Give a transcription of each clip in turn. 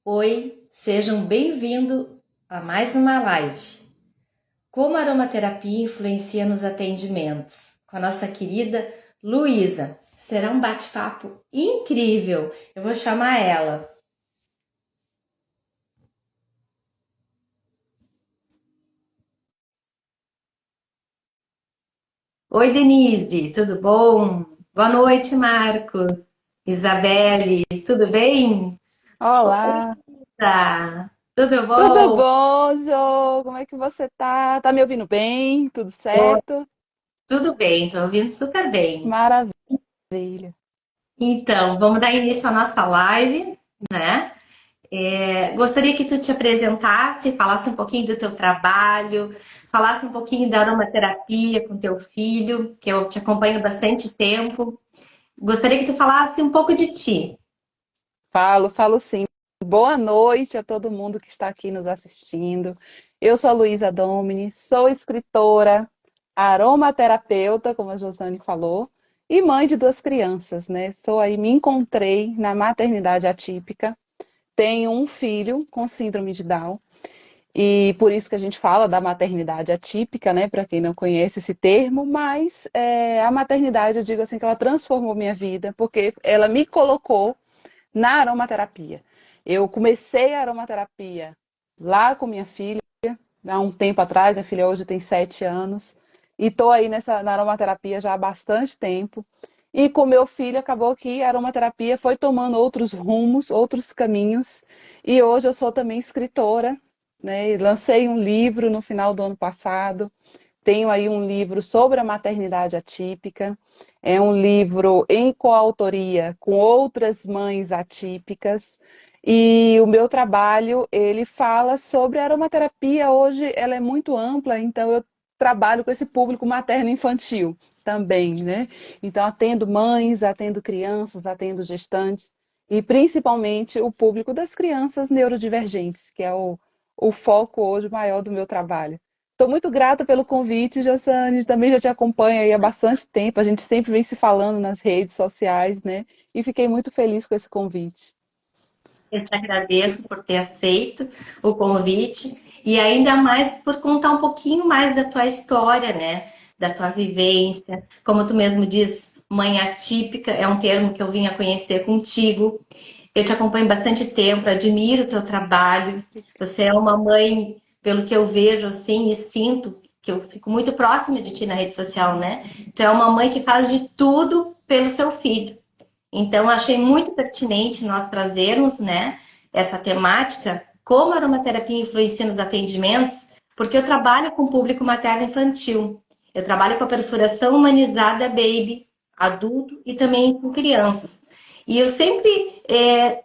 Oi, sejam bem-vindos a mais uma live. Como a aromaterapia influencia nos atendimentos? Com a nossa querida Luísa. Será um bate-papo incrível. Eu vou chamar ela. Oi, Denise, tudo bom? Boa noite, Marcos. Isabelle, tudo bem? Oi, Olá, Isa, tudo tudo bom? bom, Jô? Como é que você tá? Tá me ouvindo bem? Tudo Oi, certo? tudo bem, tô ouvindo super bem. Maravilha. Então, vamos dar início à nossa live, né? Gostaria que tu te apresentasse, falasse um pouquinho do teu trabalho, falasse um pouquinho da aromaterapia com teu filho, que eu te acompanho há bastante tempo. Gostaria que tu falasse um pouco de ti. Falo sim. Boa noite a todo mundo que está aqui nos assistindo. Eu sou a Luísa Domini, sou escritora, aromaterapeuta, como a Josane falou, e mãe de duas crianças, né? Me encontrei na maternidade atípica. Tenho um filho com síndrome de Down. E por isso que a gente fala da maternidade atípica, né? Para quem não conhece esse termo, mas a maternidade, eu digo assim, que ela transformou minha vida, porque ela me colocou na aromaterapia. Eu comecei a aromaterapia lá com minha filha, há um tempo atrás, minha filha hoje tem 7 anos, e estou aí na aromaterapia já há bastante tempo. E com meu filho acabou que a aromaterapia foi tomando outros rumos, outros caminhos, e hoje eu sou também escritora, né? E lancei um livro no final do ano passado. Tenho aí um livro sobre a maternidade atípica. É um livro em coautoria com outras mães atípicas. E o meu trabalho, ele fala sobre a aromaterapia. Hoje ela é muito ampla, então eu trabalho com esse público materno-infantil também, né? Então atendo mães, atendo crianças, atendo gestantes e principalmente o público das crianças neurodivergentes, que é o foco hoje maior do meu trabalho. Estou muito grata pelo convite, Jossane. Também já te acompanho aí há bastante tempo. A gente sempre vem se falando nas redes sociais, né? E fiquei muito feliz com esse convite. Eu te agradeço por ter aceito o convite e ainda mais por contar um pouquinho mais da tua história, né? Da tua vivência. Como tu mesmo diz, mãe atípica é um termo que eu vim a conhecer contigo. Eu te acompanho bastante tempo, admiro o teu trabalho. Você é uma mãe, pelo que eu vejo assim e sinto, que eu fico muito próxima de ti na rede social, né? Tu é uma mãe que faz de tudo pelo seu filho. Então, achei muito pertinente nós trazermos, né, essa temática, como a aromaterapia influencia nos atendimentos, porque eu trabalho com público materno-infantil. Eu trabalho com a perfuração humanizada baby, adulto e também com crianças. E eu sempre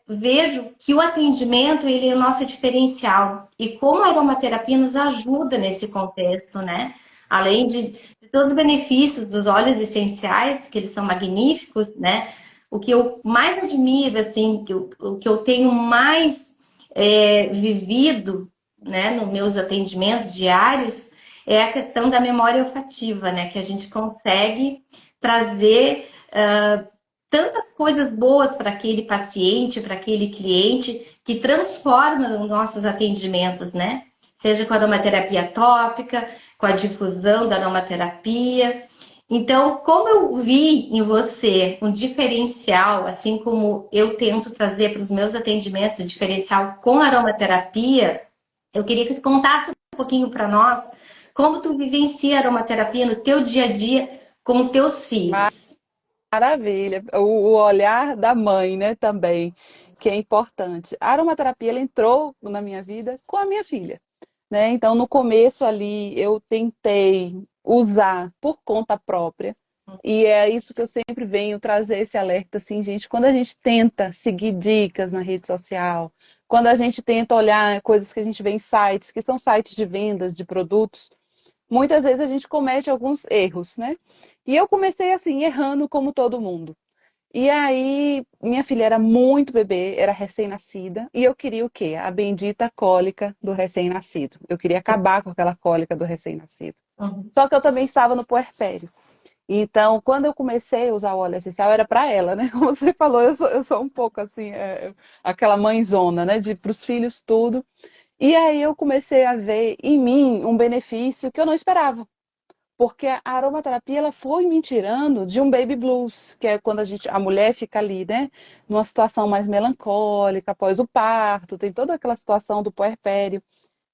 vejo que o atendimento ele é o nosso diferencial. E como a aromaterapia nos ajuda nesse contexto, né? Além de todos os benefícios dos óleos essenciais, que eles são magníficos, né? O que eu mais admiro, assim, o que eu tenho mais vivido, né, nos meus atendimentos diários, é a questão da memória olfativa, né, que a gente consegue trazer tantas coisas boas para aquele paciente, para aquele cliente, que transforma os nossos atendimentos, né? Seja com a aromaterapia tópica, com a difusão da aromaterapia. Então, como eu vi em você um diferencial, assim como eu tento trazer para os meus atendimentos, o diferencial com a aromaterapia, eu queria que tu contasse um pouquinho para nós como tu vivencia a aromaterapia no teu dia a dia com teus filhos. Maravilha. O olhar da mãe, né, também, que é importante. A aromaterapia, ela entrou na minha vida com a minha filha, né? Então, no começo ali, eu tentei usar por conta própria. E é isso que eu sempre venho trazer esse alerta, assim, gente, quando a gente tenta seguir dicas na rede social, quando a gente tenta olhar coisas que a gente vê em sites, que são sites de vendas de produtos, muitas vezes a gente comete alguns erros, né? E eu comecei assim, errando como todo mundo. E aí, minha filha era muito bebê, era recém-nascida, e eu queria o quê? A bendita cólica do recém-nascido. Eu queria acabar com aquela cólica do recém-nascido. Uhum. Só que eu também estava no puerpério. Então, quando eu comecei a usar o óleo essencial, era para ela, né? Como você falou, eu sou um pouco assim, aquela mãezona, né? De para os filhos tudo. E aí eu comecei a ver em mim um benefício que eu não esperava. Porque a aromaterapia ela foi me tirando de um baby blues, que é quando a mulher fica ali, né, numa situação mais melancólica após o parto, tem toda aquela situação do puerpério.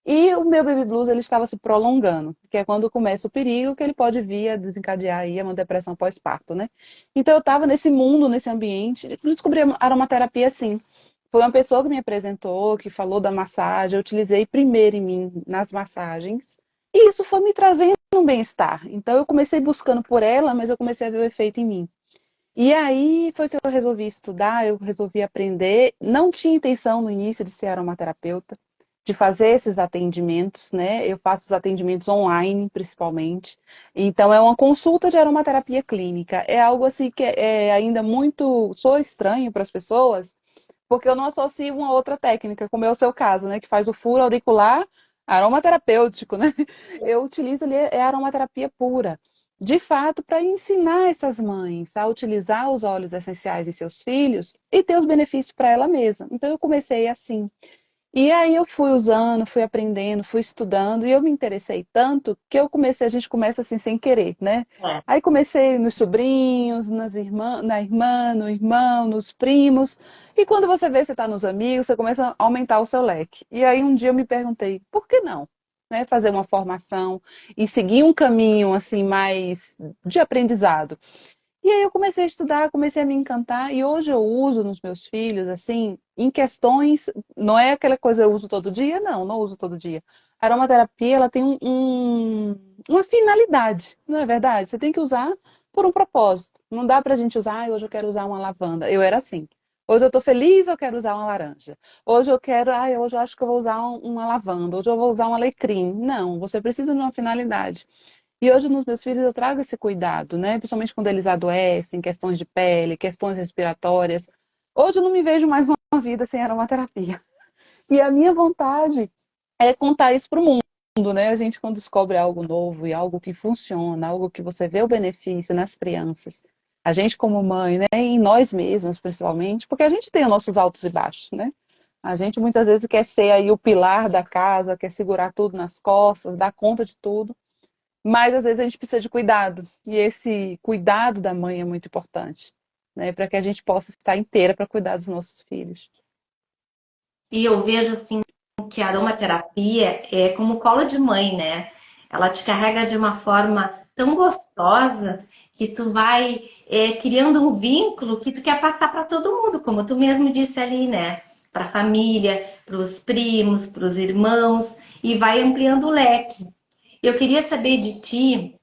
E o meu baby blues ele estava se prolongando, que é quando começa o perigo que ele pode vir a desencadear aí uma depressão pós-parto, né? Então eu estava nesse mundo, nesse ambiente, descobri a aromaterapia assim. Foi uma pessoa que me apresentou, que falou da massagem, eu utilizei primeiro em mim nas massagens, e isso foi me trazendo um bem-estar. Então eu comecei buscando por ela, mas eu comecei a ver o efeito em mim. E aí foi que eu resolvi estudar, eu resolvi aprender. Não tinha intenção no início de ser aromaterapeuta, de fazer esses atendimentos, né? Eu faço os atendimentos online, principalmente. Então é uma consulta de aromaterapia clínica. É algo assim que é ainda muito, sou estranho para as pessoas, porque eu não associo uma outra técnica, como é o seu caso, né? Que faz o furo auricular aromaterapêutico, né? Eu utilizo ali a aromaterapia pura. De fato, para ensinar essas mães a utilizar os óleos essenciais em seus filhos e ter os benefícios para ela mesma. Então, eu comecei assim. E aí eu fui usando, fui aprendendo, fui estudando e eu me interessei tanto que a gente começa assim sem querer, né? É. Aí comecei nos sobrinhos, na irmã, no irmão, nos primos. E quando você vê, você está nos amigos, você começa a aumentar o seu leque. E aí um dia eu me perguntei, por que não? Né, fazer uma formação e seguir um caminho assim mais de aprendizado. E aí eu comecei a estudar, comecei a me encantar e hoje eu uso nos meus filhos, assim, em questões, não é aquela coisa eu uso todo dia, não, não uso todo dia. A aromaterapia, ela tem uma finalidade, não é verdade? Você tem que usar por um propósito. Não dá pra gente usar, hoje eu quero usar uma lavanda. Eu era assim. Hoje eu tô feliz, eu quero usar uma laranja. Hoje eu quero, hoje eu acho que eu vou usar uma lavanda. Hoje eu vou usar um alecrim. Não, você precisa de uma finalidade. E hoje nos meus filhos eu trago esse cuidado, né? Principalmente quando eles adoecem, questões de pele, questões respiratórias. Hoje eu não me vejo mais uma vida sem aromaterapia. E a minha vontade é contar isso para o mundo, né? A gente quando descobre algo novo e algo que funciona, algo que você vê o benefício nas crianças, a gente como mãe, né? E em nós mesmos principalmente, porque a gente tem os nossos altos e baixos, né? A gente muitas vezes quer ser aí o pilar da casa, quer segurar tudo nas costas, dar conta de tudo. Mas às vezes a gente precisa de cuidado. E esse cuidado da mãe é muito importante, né? Para que a gente possa estar inteira para cuidar dos nossos filhos. E eu vejo assim que a aromaterapia é como colo de mãe, né? Ela te carrega de uma forma tão gostosa que tu vai criando um vínculo que tu quer passar para todo mundo, como tu mesmo disse ali, né? Para a família, para os primos, para os irmãos, e vai ampliando o leque. Eu queria saber de ti,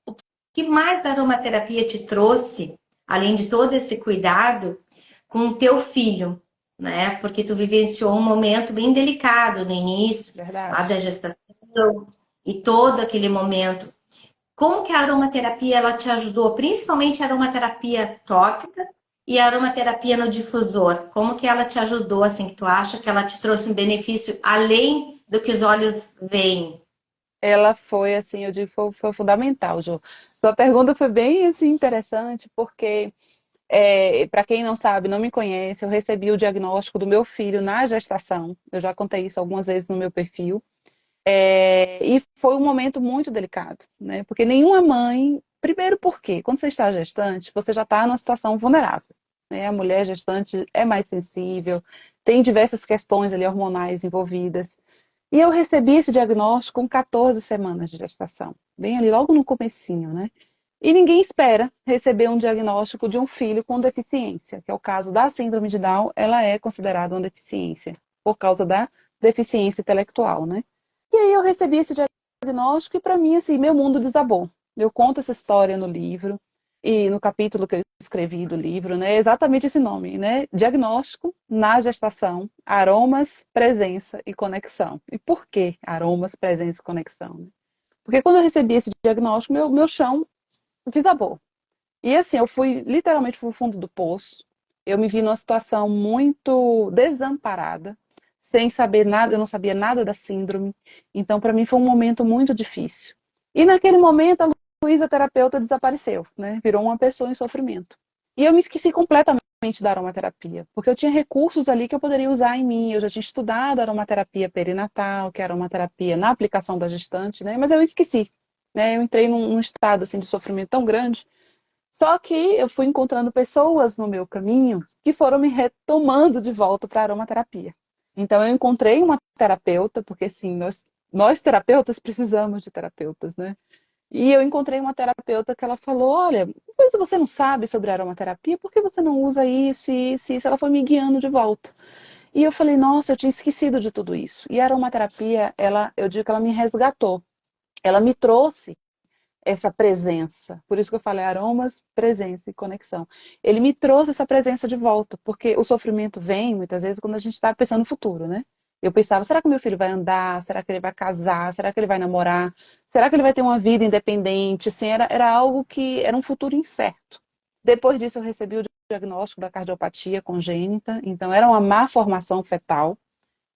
o que mais a aromaterapia te trouxe, além de todo esse cuidado, com o teu filho, né? Porque tu vivenciou um momento bem delicado no início, lá Verdade. da gestação e todo aquele momento. Como que a aromaterapia ela te ajudou, principalmente a aromaterapia tópica e a aromaterapia no difusor? Como que ela te ajudou, assim, que tu acha que ela te trouxe um benefício além do que os olhos veem? Ela foi, assim, eu digo, foi fundamental, Jô. Sua pergunta foi bem, assim, interessante, porque, para quem não sabe, não me conhece, eu recebi o diagnóstico do meu filho na gestação. Eu já contei isso algumas vezes no meu perfil. E foi um momento muito delicado, né? Porque nenhuma mãe. Primeiro, porque quando você está gestante, você já está numa situação vulnerável. Né? A mulher gestante é mais sensível, tem diversas questões ali hormonais envolvidas. E eu recebi esse diagnóstico com 14 semanas de gestação, bem ali, logo no comecinho, né? E ninguém espera receber um diagnóstico de um filho com deficiência, que é o caso da síndrome de Down, ela é considerada uma deficiência, por causa da deficiência intelectual, né? E aí eu recebi esse diagnóstico e para mim, assim, meu mundo desabou. Eu conto essa história no livro e no capítulo que eu escrevi do livro, né? É exatamente esse nome, né? Diagnóstico na gestação, aromas, presença e conexão. E por que aromas, presença e conexão? Né? Porque quando eu recebi esse diagnóstico, meu chão desabou. E assim, eu fui literalmente para o fundo do poço. Eu me vi numa situação muito desamparada, sem saber nada, eu não sabia nada da síndrome. Então, para mim, foi um momento muito difícil. E naquele momento, a Luísa terapeuta desapareceu, né? Virou uma pessoa em sofrimento. E eu me esqueci completamente da aromaterapia, porque eu tinha recursos ali que eu poderia usar em mim. Eu já tinha estudado aromaterapia perinatal, que é aromaterapia na aplicação da gestante, né? Mas eu esqueci, né? Eu entrei num estado assim de sofrimento tão grande. Só que eu fui encontrando pessoas no meu caminho que foram me retomando de volta para a aromaterapia. Então eu encontrei uma terapeuta, porque sim, nós terapeutas precisamos de terapeutas, né? E eu encontrei uma terapeuta que ela falou, olha, mas você não sabe sobre aromaterapia, por que você não usa isso, isso, isso? Ela foi me guiando de volta. E eu falei, nossa, eu tinha esquecido de tudo isso. E a aromaterapia, eu digo que ela me resgatou. Ela me trouxe essa presença. Por isso que eu falei aromas, presença e conexão. Ele me trouxe essa presença de volta, porque o sofrimento vem, muitas vezes, quando a gente está pensando no futuro, né? Eu pensava, será que meu filho vai andar? Será que ele vai casar? Será que ele vai namorar? Será que ele vai ter uma vida independente? Assim, era algo que era um futuro incerto. Depois disso, eu recebi o diagnóstico da cardiopatia congênita, então era uma má formação fetal,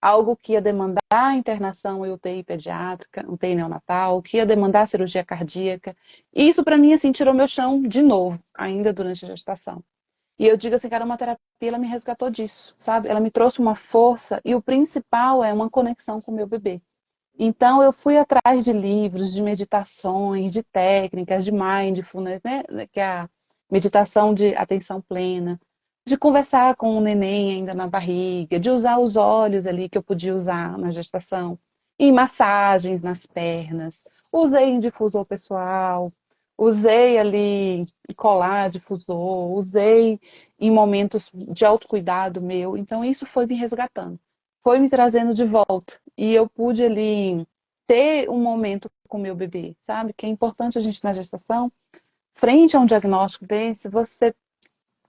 algo que ia demandar internação em UTI pediátrica, UTI neonatal, que ia demandar cirurgia cardíaca. E isso, para mim, assim, tirou meu chão de novo, ainda durante a gestação. E eu digo assim, cara, uma terapia, ela me resgatou disso, sabe? Ela me trouxe uma força e o principal é uma conexão com o meu bebê. Então, eu fui atrás de livros, de meditações, de técnicas, de mindfulness, né? Que é a meditação de atenção plena, de conversar com o neném ainda na barriga, de usar os olhos ali que eu podia usar na gestação, em massagens nas pernas, usei em difusor pessoal, usei ali colar difusor, usei em momentos de autocuidado meu. Então, isso foi me resgatando, foi me trazendo de volta. E eu pude ali ter um momento com o meu bebê, sabe? Que é importante a gente na gestação, frente a um diagnóstico desse, você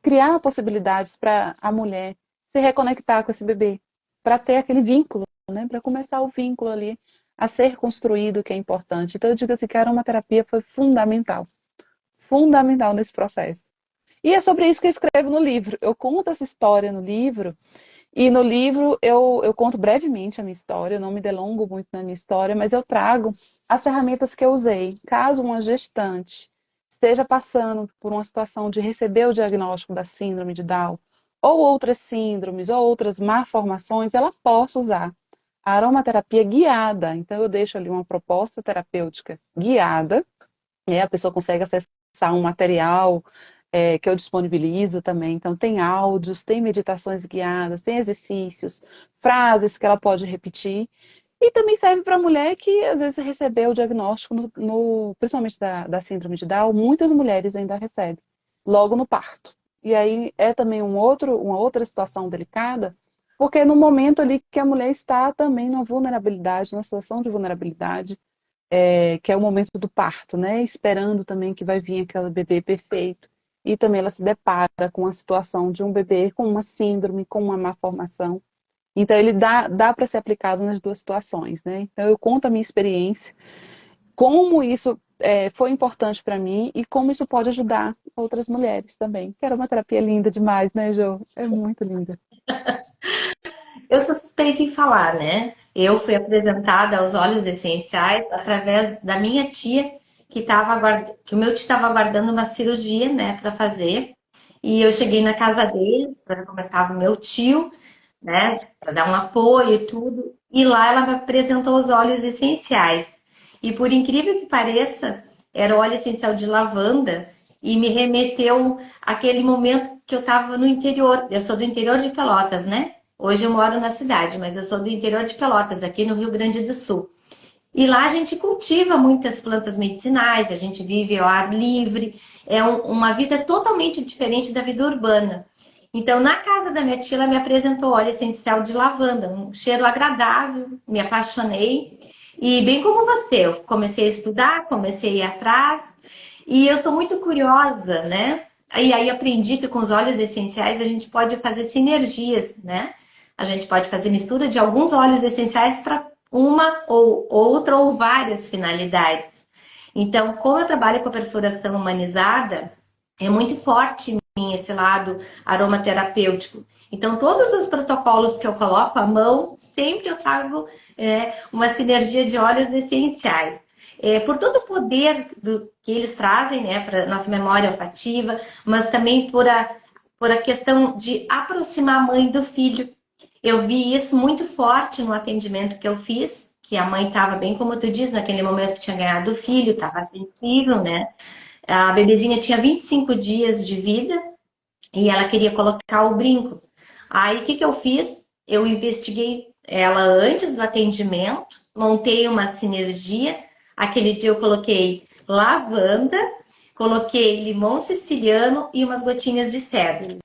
criar possibilidades para a mulher se reconectar com esse bebê, para ter aquele vínculo, né? Para começar o vínculo ali a ser construído, que é importante. Então eu digo assim, que a aromaterapia foi fundamental, fundamental nesse processo. E é sobre isso que eu escrevo no livro. Eu conto essa história no livro, e no livro eu conto brevemente a minha história, eu não me delongo muito na minha história, mas eu trago as ferramentas que eu usei. Caso uma gestante esteja passando por uma situação de receber o diagnóstico da síndrome de Down, ou outras síndromes, ou outras malformações, ela possa usar a aromaterapia guiada. Então eu deixo ali uma proposta terapêutica guiada, e a pessoa consegue acessar um material que eu disponibilizo também. Então, tem áudios, tem meditações guiadas, tem exercícios, frases que ela pode repetir. E também serve para a mulher que, às vezes, recebeu o diagnóstico, principalmente da síndrome de Down, muitas mulheres ainda recebem, logo no parto. E aí é também uma outra situação delicada, porque é no momento ali que a mulher está também numa vulnerabilidade, numa situação de vulnerabilidade, que é o momento do parto, né? Esperando também que vai vir aquele bebê perfeito. E também ela se depara com a situação de um bebê com uma síndrome, com uma malformação. Então ele dá para ser aplicado nas duas situações, né? Então eu conto a minha experiência, como isso foi importante para mim e como isso pode ajudar outras mulheres também. Que era uma terapia linda demais, né, Jo? É muito linda. Eu sou suspeita em falar, né? Eu fui apresentada aos óleos essenciais através da minha tia, que o meu tio estava aguardando uma cirurgia, né, para fazer. E eu cheguei na casa dele, como estava o meu tio, né, para dar um apoio e tudo. E lá ela me apresentou os óleos essenciais. E por incrível que pareça, era óleo essencial de lavanda e me remeteu àquele momento que eu estava no interior. Eu sou do interior de Pelotas, né? Hoje eu moro na cidade, mas eu sou do interior de Pelotas, aqui no Rio Grande do Sul. E lá a gente cultiva muitas plantas medicinais, a gente vive ao ar livre, uma vida totalmente diferente da vida urbana. Então, na casa da minha tia, ela me apresentou óleo essencial de lavanda, um cheiro agradável, me apaixonei. E bem como você, eu comecei a estudar, comecei a ir atrás, e eu sou muito curiosa, né? E aí aprendi que com os óleos essenciais a gente pode fazer sinergias, né? A gente pode fazer mistura de alguns óleos essenciais para uma ou outra ou várias finalidades. Então, como eu trabalho com a perfuração humanizada, é muito forte em mim esse lado aromaterapêutico. Então, todos os protocolos que eu coloco à mão, sempre eu trago uma sinergia de óleos essenciais. por todo o poder que eles trazem, né, para nossa memória olfativa, mas também por a questão de aproximar a mãe do filho. Eu vi isso muito forte no atendimento que eu fiz, que a mãe estava bem, como tu diz, naquele momento que tinha ganhado o filho, estava sensível, né? A bebezinha tinha 25 dias de vida e ela queria colocar o brinco. Aí o que que eu fiz? Eu investiguei ela antes do atendimento, montei uma sinergia. Aquele dia eu coloquei lavanda, coloquei limão siciliano e umas gotinhas de cedro.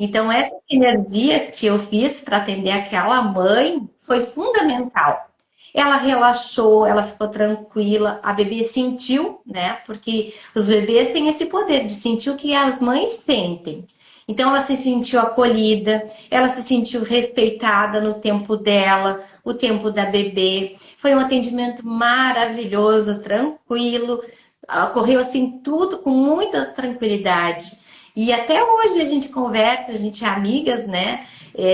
Então, essa sinergia que eu fiz para atender aquela mãe foi fundamental. Ela relaxou, ela ficou tranquila, a bebê sentiu, né? Porque os bebês têm esse poder de sentir o que as mães sentem. Então, ela se sentiu acolhida, ela se sentiu respeitada no tempo dela, o tempo da bebê. Foi um atendimento maravilhoso, tranquilo, ocorreu assim tudo com muita tranquilidade. E até hoje a gente conversa, a gente é amigas, né?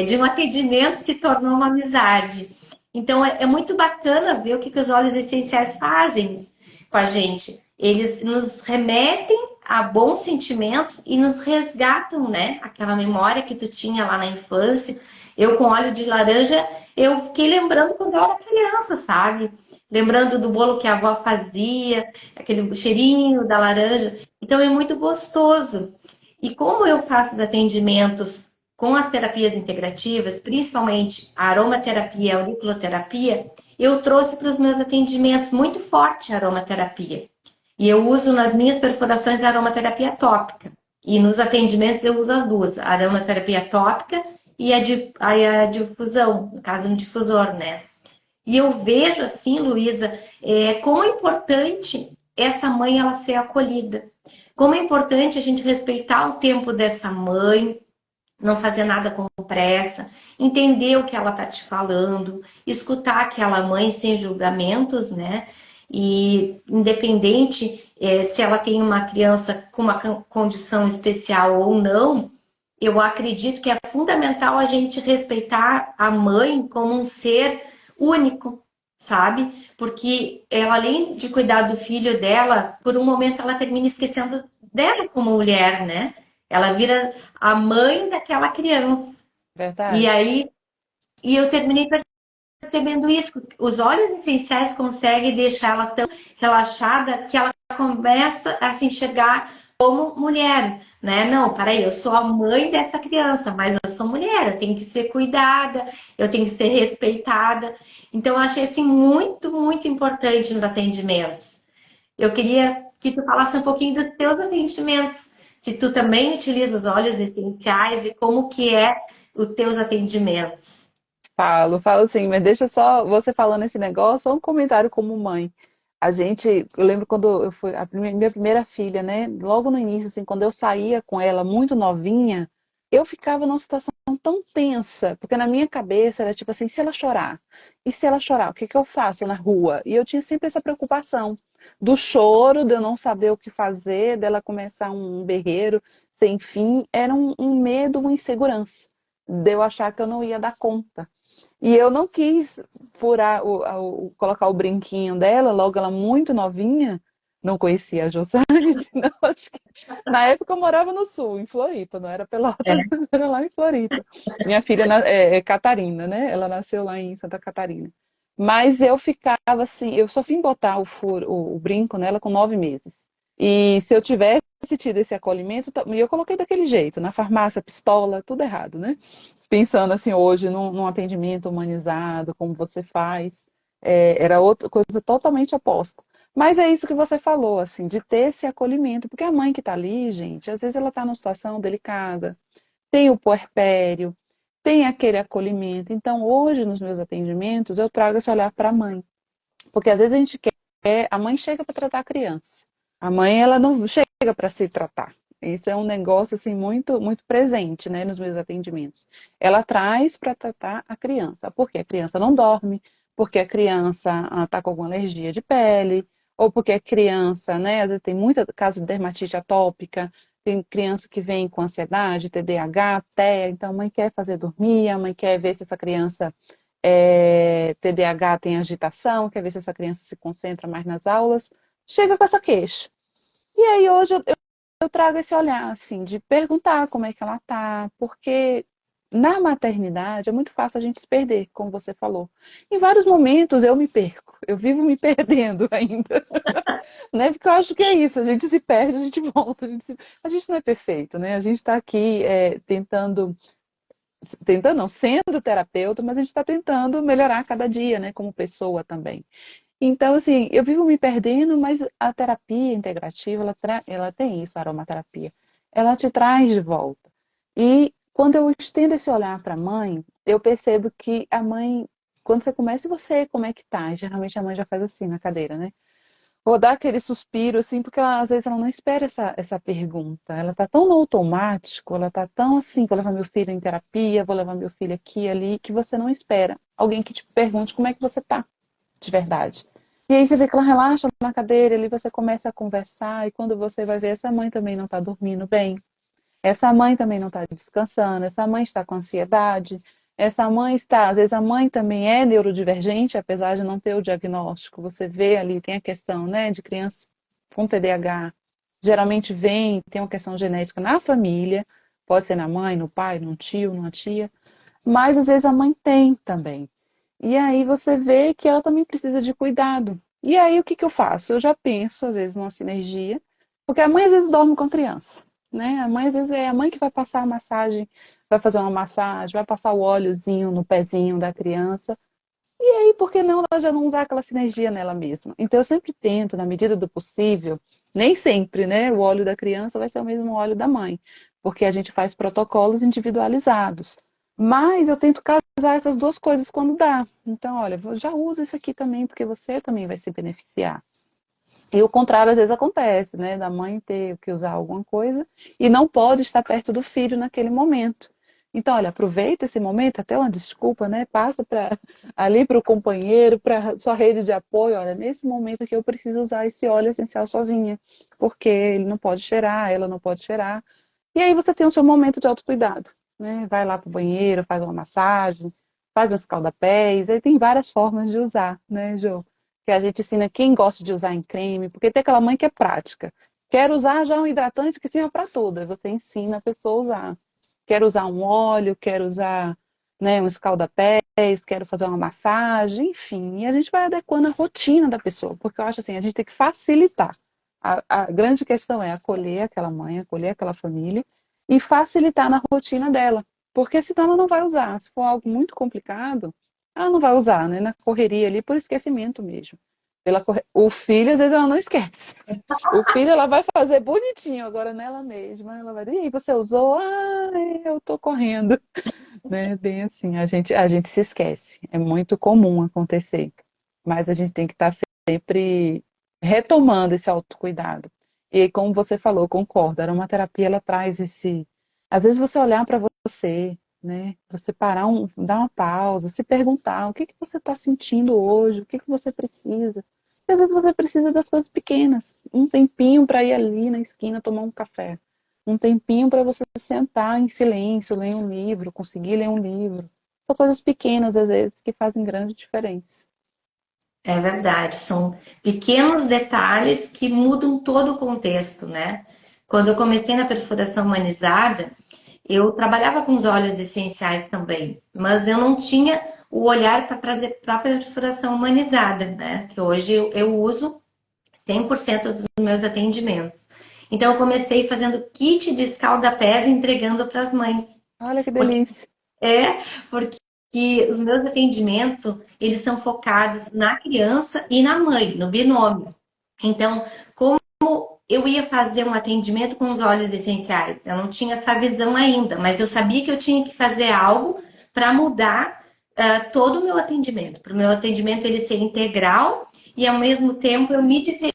De um atendimento se tornou uma amizade. Então é muito bacana ver o que os óleos essenciais fazem com a gente. Eles nos remetem a bons sentimentos e nos resgatam, né? Aquela memória que tu tinha lá na infância. Eu com óleo de laranja, eu fiquei lembrando quando eu era criança, sabe? Lembrando do bolo que a avó fazia, aquele cheirinho da laranja. Então é muito gostoso. E como eu faço os atendimentos com as terapias integrativas, principalmente a aromaterapia e a auriculoterapia, eu trouxe para os meus atendimentos muito forte a aromaterapia. E eu uso nas minhas perfurações a aromaterapia tópica. E nos atendimentos eu uso as duas, a aromaterapia tópica e a difusão, no caso no difusor, né? E eu vejo assim, Luísa, como é importante essa mãe ela ser acolhida. Como é importante a gente respeitar o tempo dessa mãe, não fazer nada com pressa, entender o que ela tá te falando, escutar aquela mãe sem julgamentos, né? E independente se ela tem uma criança com uma condição especial ou não, eu acredito que é fundamental a gente respeitar a mãe como um ser único, sabe? Porque ela, além de cuidar do filho dela, por um momento ela termina esquecendo dela como mulher, né? Ela vira a mãe daquela criança. E Verdade. aí, eu terminei percebendo isso. Os óleos essenciais conseguem deixar ela tão relaxada que ela começa a se enxergar como mulher, né? Não, peraí, eu sou a mãe dessa criança, mas eu sou mulher, eu tenho que ser cuidada, eu tenho que ser respeitada. Então, eu achei assim muito, muito importante nos atendimentos. Eu queria que tu falasse um pouquinho dos teus atendimentos, se tu também utiliza os óleos essenciais e como que é os teus atendimentos. Falo sim, mas deixa só, você falando esse negócio, só um comentário como mãe. Eu lembro quando eu fui, minha primeira filha, né? Logo no início, assim, quando eu saía com ela muito novinha, eu ficava numa situação tão tensa, porque na minha cabeça era tipo assim, se ela chorar? E se ela chorar, o que que eu faço na rua? E eu tinha sempre essa preocupação do choro, de eu não saber o que fazer, dela começar um berreiro sem fim, era um medo, uma insegurança, de eu achar que eu não ia dar conta. E eu não quis colocar o brinquinho dela, logo ela muito novinha, não conhecia a Josane, senão acho que na época eu morava no sul, em Floripa, não era Pelotas, É. mas era lá em Floripa. Minha filha é Catarina, né? Ela nasceu lá em Santa Catarina. Mas eu ficava assim, eu só vim botar o brinco nela com 9 meses. E se eu tivesse tido esse acolhimento, e eu coloquei daquele jeito, na farmácia, pistola, tudo errado, né? Pensando assim hoje num atendimento humanizado, como você faz, era outra coisa totalmente oposta. Mas é isso que você falou, assim, de ter esse acolhimento, porque a mãe que está ali, gente, às vezes ela está numa situação delicada, tem o puerpério, tem aquele acolhimento. Então, hoje, nos meus atendimentos, eu trago esse olhar para a mãe. Porque às vezes a gente quer, a mãe chega para tratar a criança. A mãe, ela não chega para se tratar. Isso é um negócio assim muito muito presente, né, nos meus atendimentos. Ela traz para tratar a criança, porque a criança não dorme, porque a criança está com alguma alergia de pele, ou porque a criança, né, às vezes tem muito caso de dermatite atópica, tem criança que vem com ansiedade, TDAH, TEA, então a mãe quer fazer dormir, a mãe quer ver se essa criança TDAH tem agitação, quer ver se essa criança se concentra mais nas aulas, chega com essa queixa. E aí hoje eu trago esse olhar, assim, de perguntar como é que ela tá, porque na maternidade é muito fácil a gente se perder, como você falou. Em vários momentos eu me perco, eu vivo me perdendo ainda, né? Porque eu acho que é isso, a gente se perde, a gente volta, a gente não é perfeito, né? A gente está aqui tentando não, sendo terapeuta, mas a gente está tentando melhorar cada dia, né? Como pessoa também. Então, assim, eu vivo me perdendo, mas a terapia integrativa, ela tem isso, a aromaterapia. Ela te traz de volta. E quando eu estendo esse olhar para a mãe, eu percebo que a mãe, quando você começa, e você, como é que tá? Geralmente a mãe já faz assim na cadeira, né? Vou dar aquele suspiro, assim, porque às vezes ela não espera essa pergunta. Ela tá tão no automático, ela tá tão assim, vou levar meu filho em terapia, vou levar meu filho aqui e ali, que você não espera alguém que te pergunte como é que você tá, de verdade. E aí você vê que ela relaxa na cadeira, ali você começa a conversar, e quando você vai ver, essa mãe também não tá dormindo bem. Essa mãe também não está descansando, essa mãe está com ansiedade, essa mãe está, às vezes a mãe também é neurodivergente, apesar de não ter o diagnóstico. Você vê ali, tem a questão, né, de crianças com TDAH, geralmente tem uma questão genética na família, pode ser na mãe, no pai, no tio, numa tia, mas às vezes a mãe tem também. E aí você vê que ela também precisa de cuidado. E aí o que que eu faço? Eu já penso, às vezes, numa sinergia, porque a mãe às vezes dorme com a criança, né? A mãe às vezes é a mãe que vai passar a massagem, vai fazer uma massagem, vai passar o óleozinho no pezinho da criança. E aí, por que não ela já não usar aquela sinergia nela mesma? Então eu sempre tento, na medida do possível, nem sempre, né? O óleo da criança vai ser o mesmo óleo da mãe, porque a gente faz protocolos individualizados. Mas eu tento casar essas duas coisas quando dá. Então, olha, já usa isso aqui também, porque você também vai se beneficiar. E o contrário às vezes acontece, né? Da mãe ter que usar alguma coisa e não pode estar perto do filho naquele momento. Então, olha, aproveita esse momento, até uma desculpa, né? Passa ali para o companheiro, para sua rede de apoio. Olha, nesse momento que eu preciso usar esse óleo essencial sozinha, porque ele não pode cheirar, ela não pode cheirar. E aí você tem o seu momento de autocuidado, né? Vai lá para o banheiro, faz uma massagem, faz um escaldapés. Aí tem várias formas de usar, né, Jô? Que a gente ensina quem gosta de usar em creme, porque tem aquela mãe que é prática. Quer usar já um hidratante que sirva para tudo, aí você ensina a pessoa a usar. Quer usar um óleo, quer usar, né, um escaldapés, quero fazer uma massagem, enfim. E a gente vai adequando a rotina da pessoa, porque eu acho assim, a gente tem que facilitar. A grande questão é acolher aquela mãe, acolher aquela família e facilitar na rotina dela, porque senão ela não vai usar. Se for algo muito complicado, ela não vai usar, né? Na correria ali, por esquecimento mesmo. O filho, às vezes, ela não esquece. O filho, ela vai fazer bonitinho, agora nela mesma. Ela vai dizer, e aí, você usou? Ah, eu tô correndo. Né? Bem assim, a gente se esquece. É muito comum acontecer. Mas a gente tem que estar sempre retomando esse autocuidado. E como você falou, eu concordo, a aromaterapia, ela traz esse... Às vezes você olhar para você, né? Você parar, dar uma pausa, se perguntar o que que você está sentindo hoje, o que que você precisa. E às vezes você precisa das coisas pequenas, um tempinho para ir ali na esquina tomar um café, um tempinho para você sentar em silêncio, ler um livro, conseguir ler um livro. São coisas pequenas, às vezes, que fazem grande diferença. É verdade, são pequenos detalhes que mudam todo o contexto, né? Quando eu comecei na perfuração humanizada, eu trabalhava com os óleos essenciais também, mas eu não tinha o olhar para trazer para a perfuração humanizada, né? Que hoje eu uso 100% dos meus atendimentos. Então eu comecei fazendo kit de escalda-pés e entregando para as mães. Olha que Porque delícia. é, porque os meus atendimentos, eles são focados na criança e na mãe, no binômio. Então, como eu ia fazer um atendimento com os óleos essenciais? Eu não tinha essa visão ainda, mas eu sabia que eu tinha que fazer algo para mudar todo o meu atendimento, para o meu atendimento ele ser integral e ao mesmo tempo eu me diferenciar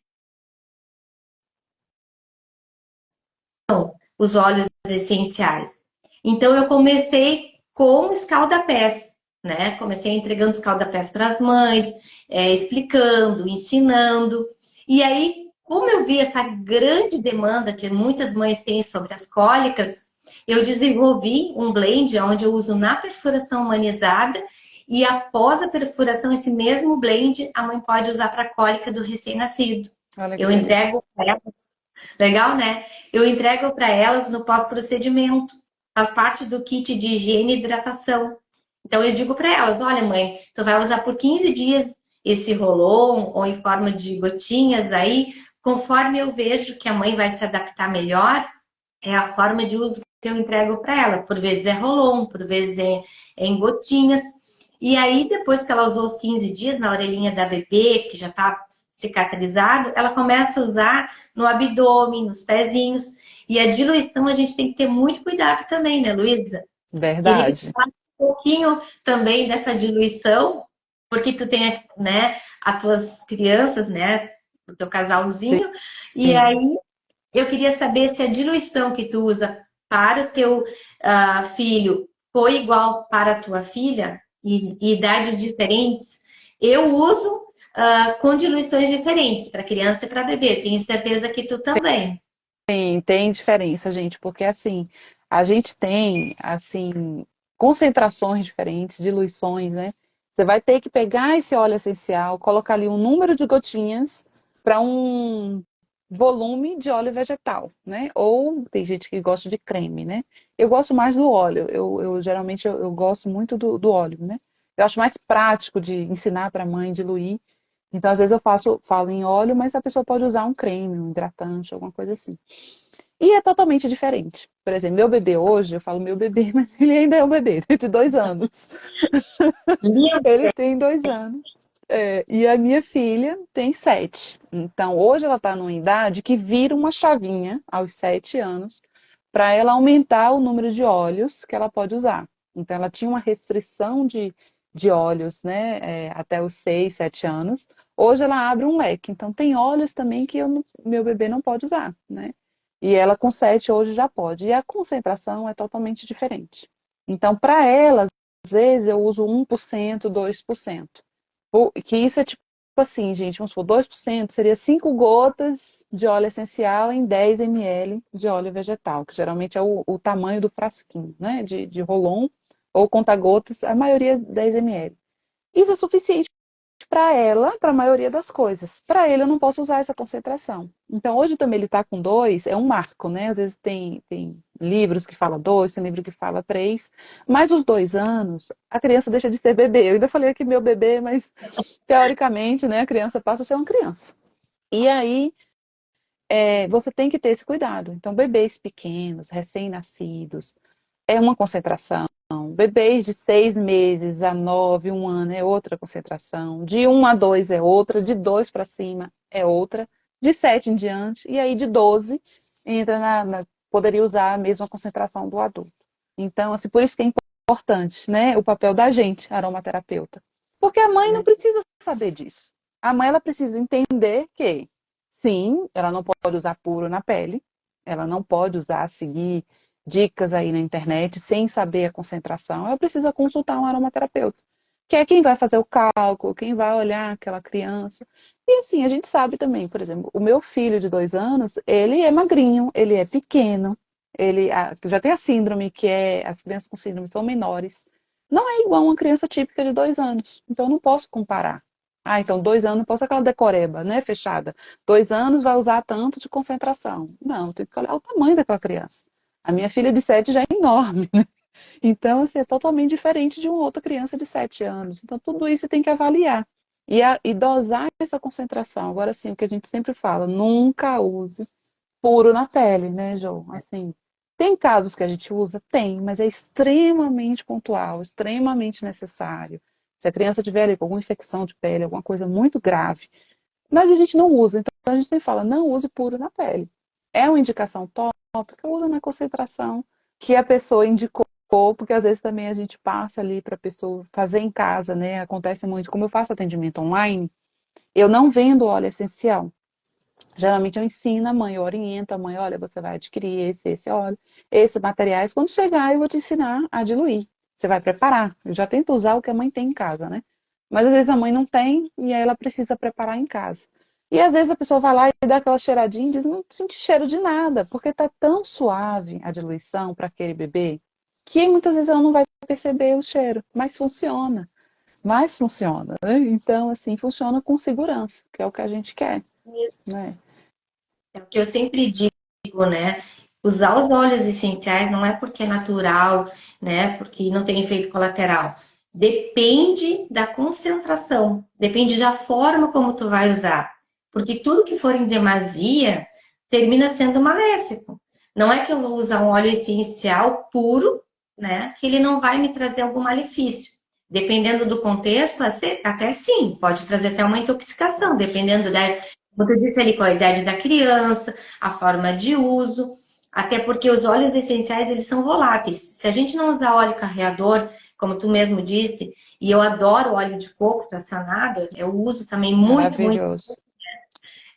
os óleos essenciais. Então eu comecei com escalda-pés, né? Comecei entregando escalda-pés para as mães, explicando, ensinando. E aí, como eu vi essa grande demanda que muitas mães têm sobre as cólicas, eu desenvolvi um blend onde eu uso na perfuração humanizada E após a perfuração, esse mesmo blend a mãe pode usar para a cólica do recém-nascido. Olha que Eu delícia. entrego para elas, legal, né? Eu entrego para elas no pós-procedimento. Faz parte do kit de higiene e hidratação. Então eu digo para elas, olha mãe, tu vai usar por 15 dias esse rolon ou em forma de gotinhas aí, conforme eu vejo que a mãe vai se adaptar melhor, é a forma de uso que eu entrego para ela. Por vezes é rolon, por vezes é em gotinhas. E aí, depois que ela usou os 15 dias na orelhinha da bebê, que já está cicatrizado, ela começa a usar no abdômen, nos pezinhos. E a diluição a gente tem que ter muito cuidado também, né, Luísa? Queria que tu Verdade. falasse um pouquinho também dessa diluição, porque tu tem, né, as tuas crianças, né, o teu casalzinho, e Sim. aí eu queria saber se a diluição que tu usa para o teu filho foi igual para a tua filha, e idades diferentes. Eu uso com diluições diferentes para criança e para bebê. Tenho certeza que tu também. Tem diferença, gente, porque assim, a gente tem, assim, concentrações diferentes, diluições, né? Você vai ter que pegar esse óleo essencial, colocar ali um número de gotinhas para um volume de óleo vegetal, né? Ou tem gente que gosta de creme, né? Eu gosto mais do óleo. Geralmente eu gosto muito do óleo, né? Eu acho mais prático de ensinar para a mãe diluir. Então, às vezes falo em óleo, mas a pessoa pode usar um creme, um hidratante, alguma coisa assim. E é totalmente diferente. Por exemplo, meu bebê hoje, eu falo meu bebê, mas ele ainda é um bebê, de 2 anos. Lindo. Ele tem 2 anos. E a minha filha tem 7. Então, hoje ela está numa idade que vira uma chavinha aos 7 anos para ela aumentar o número de óleos que ela pode usar. Então, ela tinha uma restrição de óleos, né, até os 6, 7 anos. Hoje ela abre um leque. Então, tem óleos também que meu bebê não pode usar, né? E ela com 7 hoje já pode. E a concentração é totalmente diferente. Então, para ela, às vezes eu uso 1%, 2%. Que isso é tipo assim, gente, vamos supor, 2% seria 5 gotas de óleo essencial em 10 ml de óleo vegetal, que geralmente é o tamanho do frasquinho, né? De Rolon ou conta-gotas, a maioria 10 ml. Isso é suficiente para ela, para a maioria das coisas. Para ele, eu não posso usar essa concentração. Então, hoje também ele está com 2, é um marco, né? Às vezes tem livros que fala 2, tem livro que fala 3, mas os 2 anos, a criança deixa de ser bebê. Eu ainda falei aqui meu bebê, mas teoricamente, né, a criança passa a ser uma criança. E aí, você tem que ter esse cuidado. Então, bebês pequenos, recém-nascidos, é uma concentração. Bebês de 6 meses a 9, 1 ano é outra concentração. De 1 a 2 é outra. De 2 para cima é outra. De 7 em diante. E aí de 12 entra poderia usar a mesma concentração do adulto. Então, assim, por isso que é importante, né, o papel da gente, aromaterapeuta. Porque a mãe não precisa saber disso. A mãe ela precisa entender que, sim, ela não pode usar puro na pele. Ela não pode usar, seguir dicas aí na internet sem saber a concentração, ela precisa consultar um aromaterapeuta, que é quem vai fazer o cálculo, quem vai olhar aquela criança. E assim, a gente sabe também, por exemplo, o meu filho de 2 anos, ele é magrinho, ele é pequeno, já tem a síndrome, que as crianças com síndrome são menores. Não é igual uma criança típica de 2 anos, então eu não posso comparar. Ah, então 2 anos, posso aquela decoreba, né, fechada. 2 anos vai usar tanto de concentração. Não, tem que olhar o tamanho daquela criança. A minha filha de 7 já é enorme, né? Então, assim, é totalmente diferente de uma outra criança de 7 anos. Então, tudo isso você tem que avaliar. E dosar essa concentração. Agora, sim, o que a gente sempre fala, nunca use puro na pele, né, João? Assim, tem casos que a gente usa? Tem, mas é extremamente pontual, extremamente necessário. Se a criança tiver ali com alguma infecção de pele, alguma coisa muito grave. Mas a gente não usa. Então, a gente sempre fala, não use puro na pele. É uma indicação tópica, usa na concentração que a pessoa indicou, porque às vezes também a gente passa ali para a pessoa fazer em casa, né? Acontece muito, como eu faço atendimento online, eu não vendo óleo essencial. Geralmente eu ensino a mãe, eu oriento a mãe, olha, você vai adquirir esse óleo, esses materiais. Quando chegar, eu vou te ensinar a diluir. Você vai preparar. Eu já tento usar o que a mãe tem em casa, né? Mas às vezes a mãe não tem e aí ela precisa preparar em casa. E às vezes a pessoa vai lá e dá aquela cheiradinha e diz, não sente cheiro de nada, porque tá tão suave a diluição para aquele bebê que muitas vezes ela não vai perceber o cheiro, mas funciona. mas funciona, né? Então, assim, funciona com segurança, que é o que a gente quer, né? É o que eu sempre digo, né? Usar os óleos essenciais não é porque é natural, né? Porque não tem efeito colateral. Depende da concentração, depende da forma como tu vai usar. Porque tudo que for em demasia termina sendo maléfico. Não é que eu vou usar um óleo essencial puro, né? Que ele não vai me trazer algum malefício. Dependendo do contexto, até sim, pode trazer até uma intoxicação, dependendo da, como tu disse ali, com a idade da criança, a forma de uso, até porque os óleos essenciais, eles são voláteis. Se a gente não usar óleo carreador, como tu mesmo disse, e eu adoro óleo de coco fracionado, eu uso também muito, muito, Maravilhoso.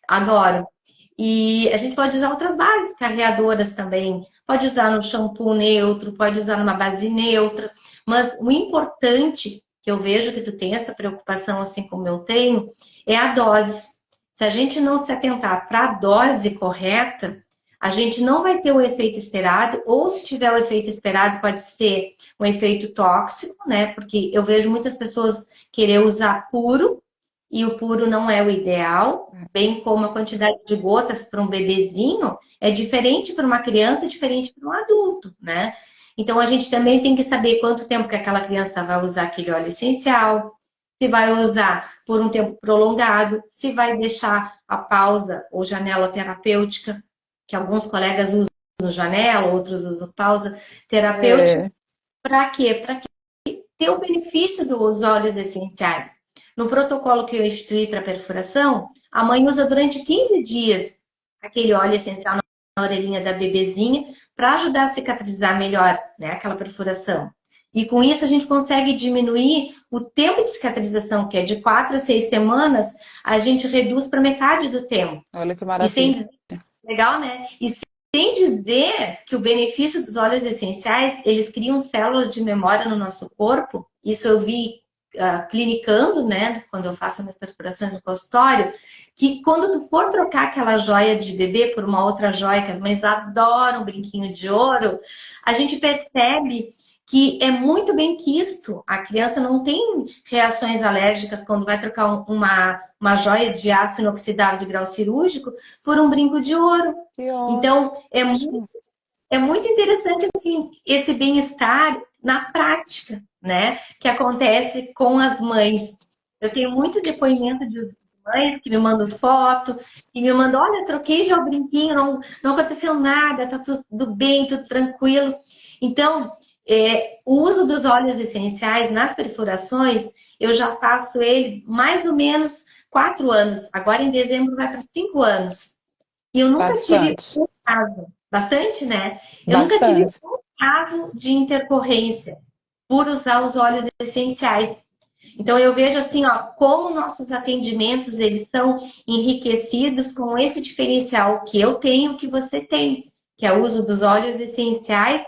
adoro. E a gente pode usar outras bases carreadoras também. Pode usar no shampoo neutro, pode usar numa base neutra. Mas o importante, que eu vejo que tu tem essa preocupação, assim como eu tenho, é a dose. Se a gente não se atentar para a dose correta, a gente não vai ter o efeito esperado, ou se tiver o efeito esperado, pode ser um efeito tóxico, né? Porque eu vejo muitas pessoas querer usar puro, e o puro não é o ideal, bem como a quantidade de gotas para um bebezinho é diferente para uma criança e diferente para um adulto, né? Então a gente também tem que saber quanto tempo que aquela criança vai usar aquele óleo essencial, se vai usar por um tempo prolongado, se vai deixar a pausa ou janela terapêutica, que alguns colegas usam janela, outros usam pausa terapêutica, É, para quê? Para ter o benefício dos óleos essenciais. No protocolo que eu instituí para perfuração, a mãe usa durante 15 dias aquele óleo essencial na orelhinha da bebezinha para ajudar a cicatrizar melhor, né, aquela perfuração. E com isso a gente consegue diminuir o tempo de cicatrização, que é de 4 a 6 semanas, a gente reduz para metade do tempo. olha que E sem maravilha. dizer, legal, né? E sem dizer que o benefício dos óleos essenciais, eles criam células de memória no nosso corpo. Isso eu vi clinicando, né? Quando eu faço minhas perfurações no consultório, que quando tu for trocar aquela joia de bebê por uma outra joia, que as mães adoram brinquinho de ouro, a gente percebe que é muito bem quisto. A criança não tem reações alérgicas quando vai trocar uma joia de aço inoxidável de grau cirúrgico por um brinco de ouro. Que Então, ótimo. é muito interessante assim, esse bem-estar na prática, né? Que acontece com as mães. Eu tenho muito depoimento de mães que me mandam foto e me mandam, olha, troquei já o brinquinho, não aconteceu nada, tá tudo bem, tudo tranquilo. Então, o uso dos óleos essenciais nas perfurações, eu já faço ele mais ou menos 4 anos. Agora em dezembro vai para 5 anos. E eu nunca tive Bastante, um caso, bastante, né? Eu nunca tive bastante. um caso de intercorrência por usar os óleos essenciais. Então eu vejo assim, ó, como nossos atendimentos eles são enriquecidos com esse diferencial que eu tenho, que você tem, que é o uso dos óleos essenciais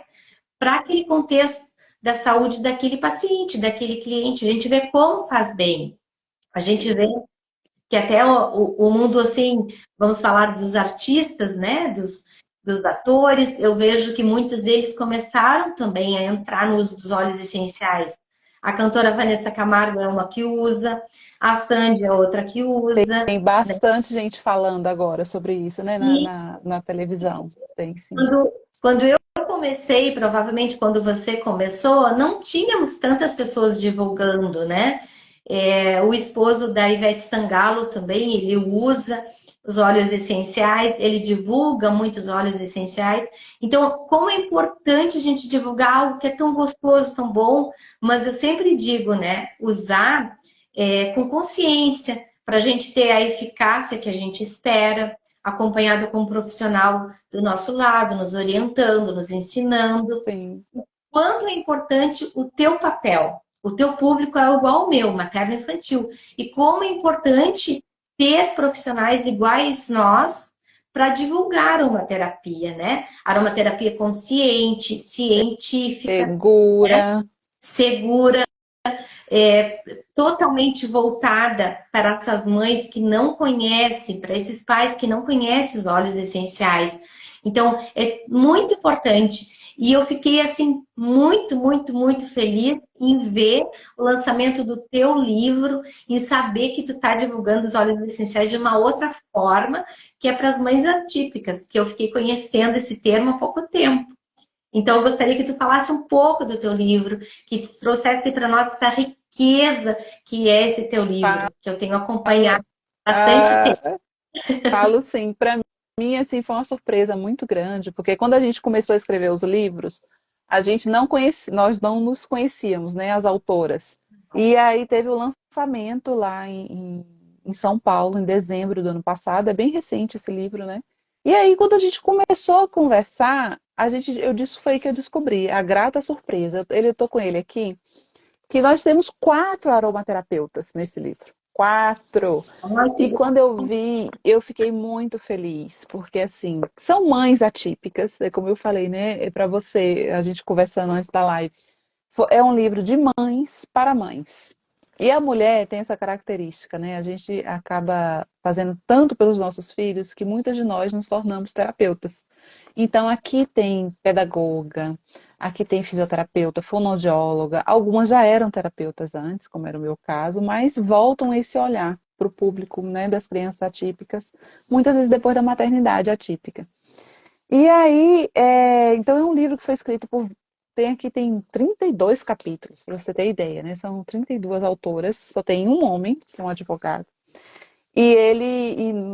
para aquele contexto da saúde daquele paciente, daquele cliente. A gente vê como faz bem. A gente vê que até o mundo, assim, vamos falar dos artistas, né, dos atores, eu vejo que muitos deles começaram também a entrar no uso dos óleos essenciais. A cantora Vanessa Camargo é uma que usa, a Sandy é outra que usa, Tem né? bastante gente falando agora sobre isso, né, na, E na televisão. Tem sim. quando eu comecei, provavelmente quando você começou, não tínhamos tantas pessoas divulgando, né? O esposo da Ivete Sangalo também, ele usa os óleos essenciais, ele divulga muitos óleos essenciais. Então, como é importante a gente divulgar algo que é tão gostoso, tão bom, mas eu sempre digo, né? Usar com consciência, para a gente ter a eficácia que a gente espera, acompanhado com um profissional do nosso lado, nos orientando, nos ensinando. Sim. Quanto é importante o teu papel. O teu público é igual ao meu, materno e infantil. E como é importante ter profissionais iguais nós para divulgar uma terapia, né? Aromaterapia consciente, científica, né? Segura. Segura, totalmente voltada para essas mães que não conhecem, para esses pais que não conhecem os óleos essenciais. Então, é muito importante. E eu fiquei, assim, muito, muito, muito feliz em ver o lançamento do teu livro, em saber que tu está divulgando os óleos essenciais de uma outra forma, que é para as mães atípicas, que eu fiquei conhecendo esse termo há pouco tempo. Então, eu gostaria que tu falasse um pouco do teu livro, que trouxesse para nós essa riqueza que é esse teu livro, que eu tenho acompanhado há bastante tempo. Ah, falo sim, para mim assim foi uma surpresa muito grande, porque quando a gente começou a escrever os livros, a gente não conhecia, nós não nos conhecíamos, né, as autoras. E aí teve o lançamento lá em São Paulo, em dezembro do ano passado, é bem recente esse livro, né? E aí quando a gente começou a conversar, eu disse foi que eu descobri a grata surpresa. Eu tô com ele aqui, que nós temos 4 aromaterapeutas nesse livro. 4. Ai, que E bom. quando eu vi, eu fiquei muito feliz, porque assim, são mães atípicas, é como eu falei, né? É para você, a gente conversando antes da live. É um livro de mães para mães. E a mulher tem essa característica, né? A gente acaba fazendo tanto pelos nossos filhos que muitas de nós nos tornamos terapeutas. Então aqui tem pedagoga, aqui tem fisioterapeuta, fonoaudióloga. Algumas já eram terapeutas antes, como era o meu caso, mas voltam esse olhar para o público, né, das crianças atípicas, muitas vezes depois da maternidade atípica. E aí, então é um livro que foi escrito por. Tem 32 capítulos, para você ter ideia, né? São 32 autoras, só tem um homem, que é um advogado. E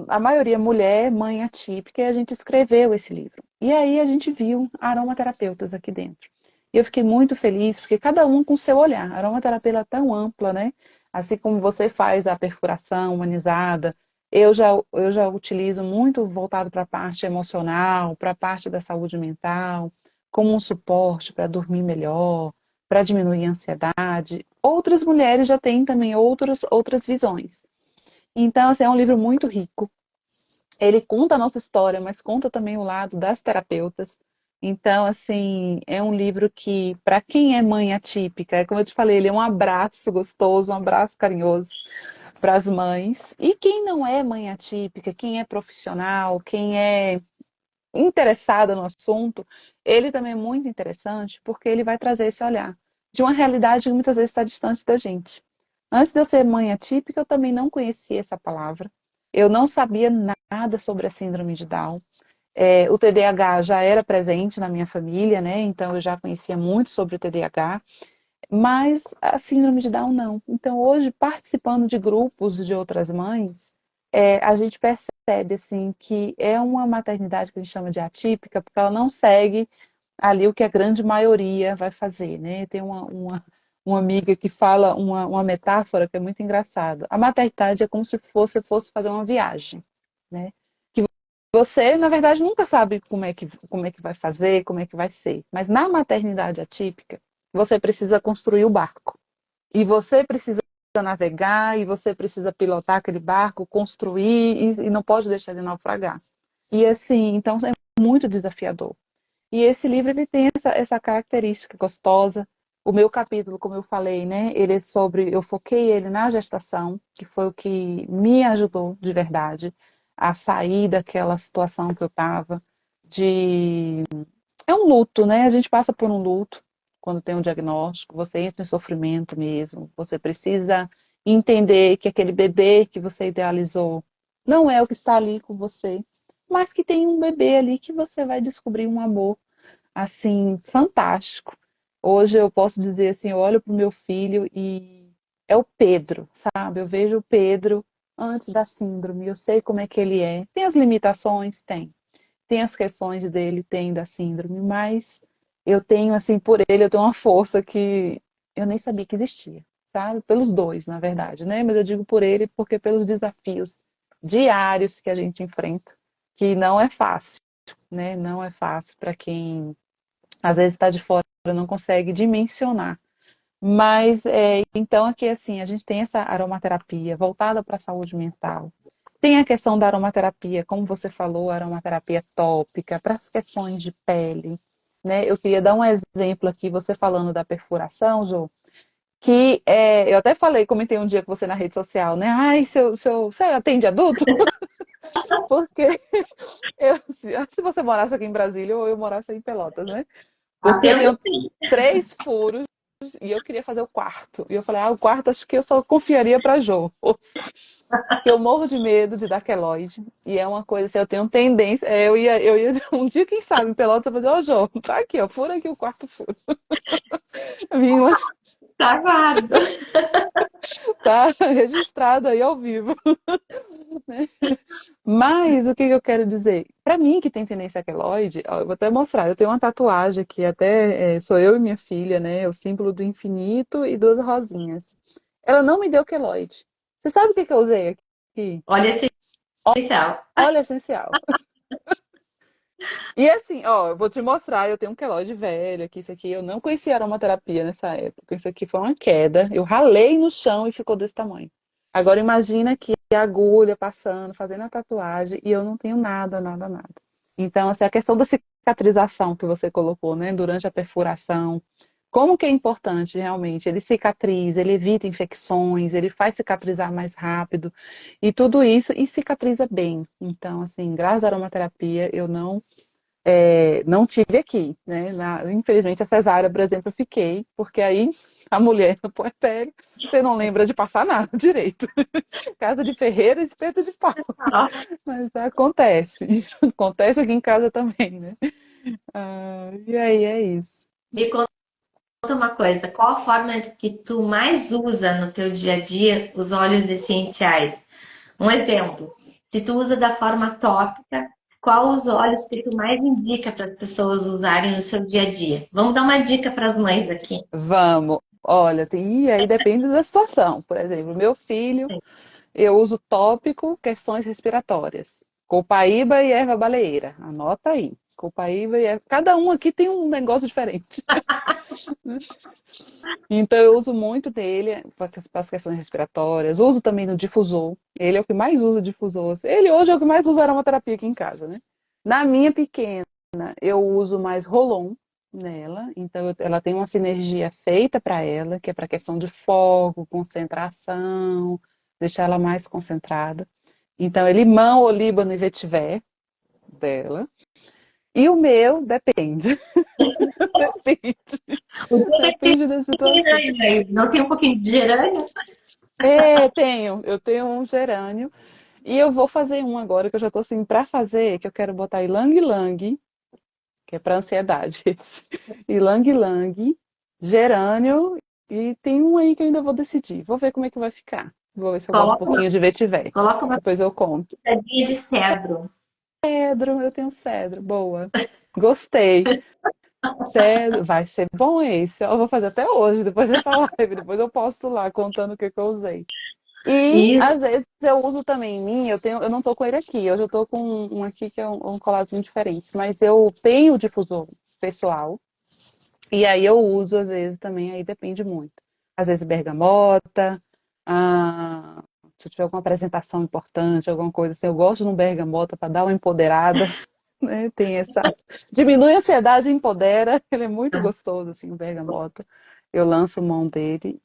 a maioria mulher, mãe atípica, e a gente escreveu esse livro. E aí a gente viu aromaterapeutas aqui dentro. E eu fiquei muito feliz, porque cada um com seu olhar. A aromaterapia é tão ampla, né? Assim como você faz a perfuração humanizada, eu já utilizo muito voltado para a parte emocional, para a parte da saúde mental, como um suporte para dormir melhor, para diminuir a ansiedade. Outras mulheres já têm também outras visões. Então, assim, é um livro muito rico. Ele conta a nossa história, mas conta também o lado das terapeutas. Então, assim, é um livro que, para quem é mãe atípica, como eu te falei, ele é um abraço gostoso, um abraço carinhoso para as mães. E quem não é mãe atípica, quem é profissional, quem é interessada no assunto, ele também é muito interessante porque ele vai trazer esse olhar de uma realidade que muitas vezes está distante da gente. Antes de eu ser mãe atípica, eu também não conhecia essa palavra. Eu não sabia nada sobre a síndrome de Down. O TDAH já era presente na minha família, né? Então eu já conhecia muito sobre o TDAH, mas a síndrome de Down não. Então hoje, participando de grupos de outras mães, a gente percebe assim que é uma maternidade que a gente chama de atípica, porque ela não segue ali o que a grande maioria vai fazer, né? Tem uma amiga que fala uma metáfora que é muito engraçada. A maternidade é como se fosse fazer uma viagem, né? Que você, na verdade, nunca sabe como é que vai fazer, como é que vai ser. Mas na maternidade atípica, você precisa construir o barco. E você precisa navegar, e você precisa pilotar aquele barco, construir, e não pode deixar ele naufragar. E assim, então é muito desafiador. E esse livro ele tem essa característica gostosa. O meu capítulo, como eu falei, né, ele é sobre, eu foquei ele na gestação, que foi o que me ajudou de verdade a sair daquela situação que eu estava de é um luto, né? A gente passa por um luto quando tem um diagnóstico, você entra em sofrimento mesmo, você precisa entender que aquele bebê que você idealizou não é o que está ali com você, mas que tem um bebê ali que você vai descobrir um amor assim fantástico. Hoje eu posso dizer assim, eu olho para o meu filho e é o Pedro, sabe? Eu vejo o Pedro antes da síndrome, eu sei como é que ele é. Tem as limitações? Tem as questões dele, tem da síndrome, mas eu tenho, assim, por ele, eu tenho uma força que eu nem sabia que existia, sabe? Pelos dois, na verdade, né? Mas eu digo por ele porque pelos desafios diários que a gente enfrenta, que não é fácil, né? Não é fácil para quem às vezes está de fora, não consegue dimensionar. Mas, então, aqui, assim, a gente tem essa aromaterapia voltada para a saúde mental. Tem a questão da aromaterapia, como você falou, aromaterapia tópica, para as questões de pele, né? Eu queria dar um exemplo aqui, você falando da perfuração, Jô, que eu até falei, comentei um dia com você na rede social, né? Ai, você atende adulto? Porque se você morasse aqui em Brasília ou eu morasse em Pelotas, né? Porque eu Atendo tenho sim. 3 furos e eu queria fazer o quarto. E eu falei, o quarto acho que eu só confiaria para Jô. Que eu morro de medo de dar queloide. E é uma coisa assim, eu tenho tendência. Eu ia um dia, quem sabe, em Pelotas, eu fazer, Jô, tá aqui, ó, fura aqui o quarto furo. Vim uma, Salvado. tá registrado aí ao vivo. Mas o que eu quero dizer? Para mim, que tem tendência a queloide, ó, eu vou até mostrar. Eu tenho uma tatuagem que até sou eu e minha filha, né? O símbolo do infinito e 2 rosinhas. Ela não me deu queloide. Você sabe o que eu usei aqui? Olha esse essencial. Óleo essencial. E assim, ó, eu vou te mostrar. Eu tenho um queloide velho aqui. Isso aqui eu não conhecia aromaterapia nessa época. Isso aqui foi uma queda. Eu ralei no chão e ficou desse tamanho. Agora imagina que a agulha passando, fazendo a tatuagem e eu não tenho nada, nada, nada. Então, assim, a questão da cicatrização que você colocou, né, durante a perfuração, como que é importante realmente? Ele cicatriza, ele evita infecções, ele faz cicatrizar mais rápido e tudo isso e cicatriza bem. Então, assim, graças à aromaterapia, eu não tive aqui, né? Infelizmente, a cesárea, por exemplo, eu fiquei, porque aí a mulher no puerpério, você não lembra de passar nada direito. Casa de ferreira, espeto de pau. Mas acontece. Acontece aqui em casa também, né? E aí é isso. Me conta uma coisa, qual a forma que tu mais usa no teu dia a dia os óleos essenciais? Um exemplo, se tu usa da forma tópica, qual os óleos que tu mais indica para as pessoas usarem no seu dia a dia? Vamos dar uma dica para as mães aqui. Vamos. Olha, e aí depende da situação. Por exemplo, meu filho, eu uso tópico, questões respiratórias. Copaíba e erva baleeira. Anota aí. Copaíba e erva. Cada um aqui tem um negócio diferente. Então eu uso muito dele para as questões respiratórias. Uso também no difusor. Ele é o que mais usa difusor. Ele hoje é o que mais usa aromaterapia aqui em casa, né? Na minha pequena, eu uso mais Rolon nela. Então ela tem uma sinergia feita para ela, que é para questão de foco, concentração, deixar ela mais concentrada. Então é limão, olíbano e vetiver dela. E o meu depende. Depende. O teu tem Depende da situação. gerânio aí, não tem um pouquinho de gerânio? Eu tenho um gerânio e eu vou fazer um agora que eu já tô assim para fazer, que eu quero botar ylang ylang, que é para ansiedade. Ylang ylang, gerânio e tem um aí que eu ainda vou decidir. Vou ver como é que vai ficar. Vou ver se eu boto um pouquinho de vetiver. Coloca uma Depois eu conto. pitadinha de cedro. Cedro, eu tenho cedro, boa. Gostei. Cedro, vai ser bom esse. Eu vou fazer até hoje, depois dessa live. Depois eu posto lá contando o que eu usei. E Isso, às vezes eu uso também em mim, eu não tô com ele aqui, hoje eu tô com um aqui que é um coladinho diferente, mas eu tenho o difusor pessoal, e aí eu uso às vezes também, aí depende muito. Às vezes bergamota, se eu tiver alguma apresentação importante, alguma coisa assim, eu gosto de um bergamota para dar uma empoderada, né? Tem essa. Diminui a ansiedade e empodera, ele é muito gostoso, assim, o bergamota. Eu lanço mão dele.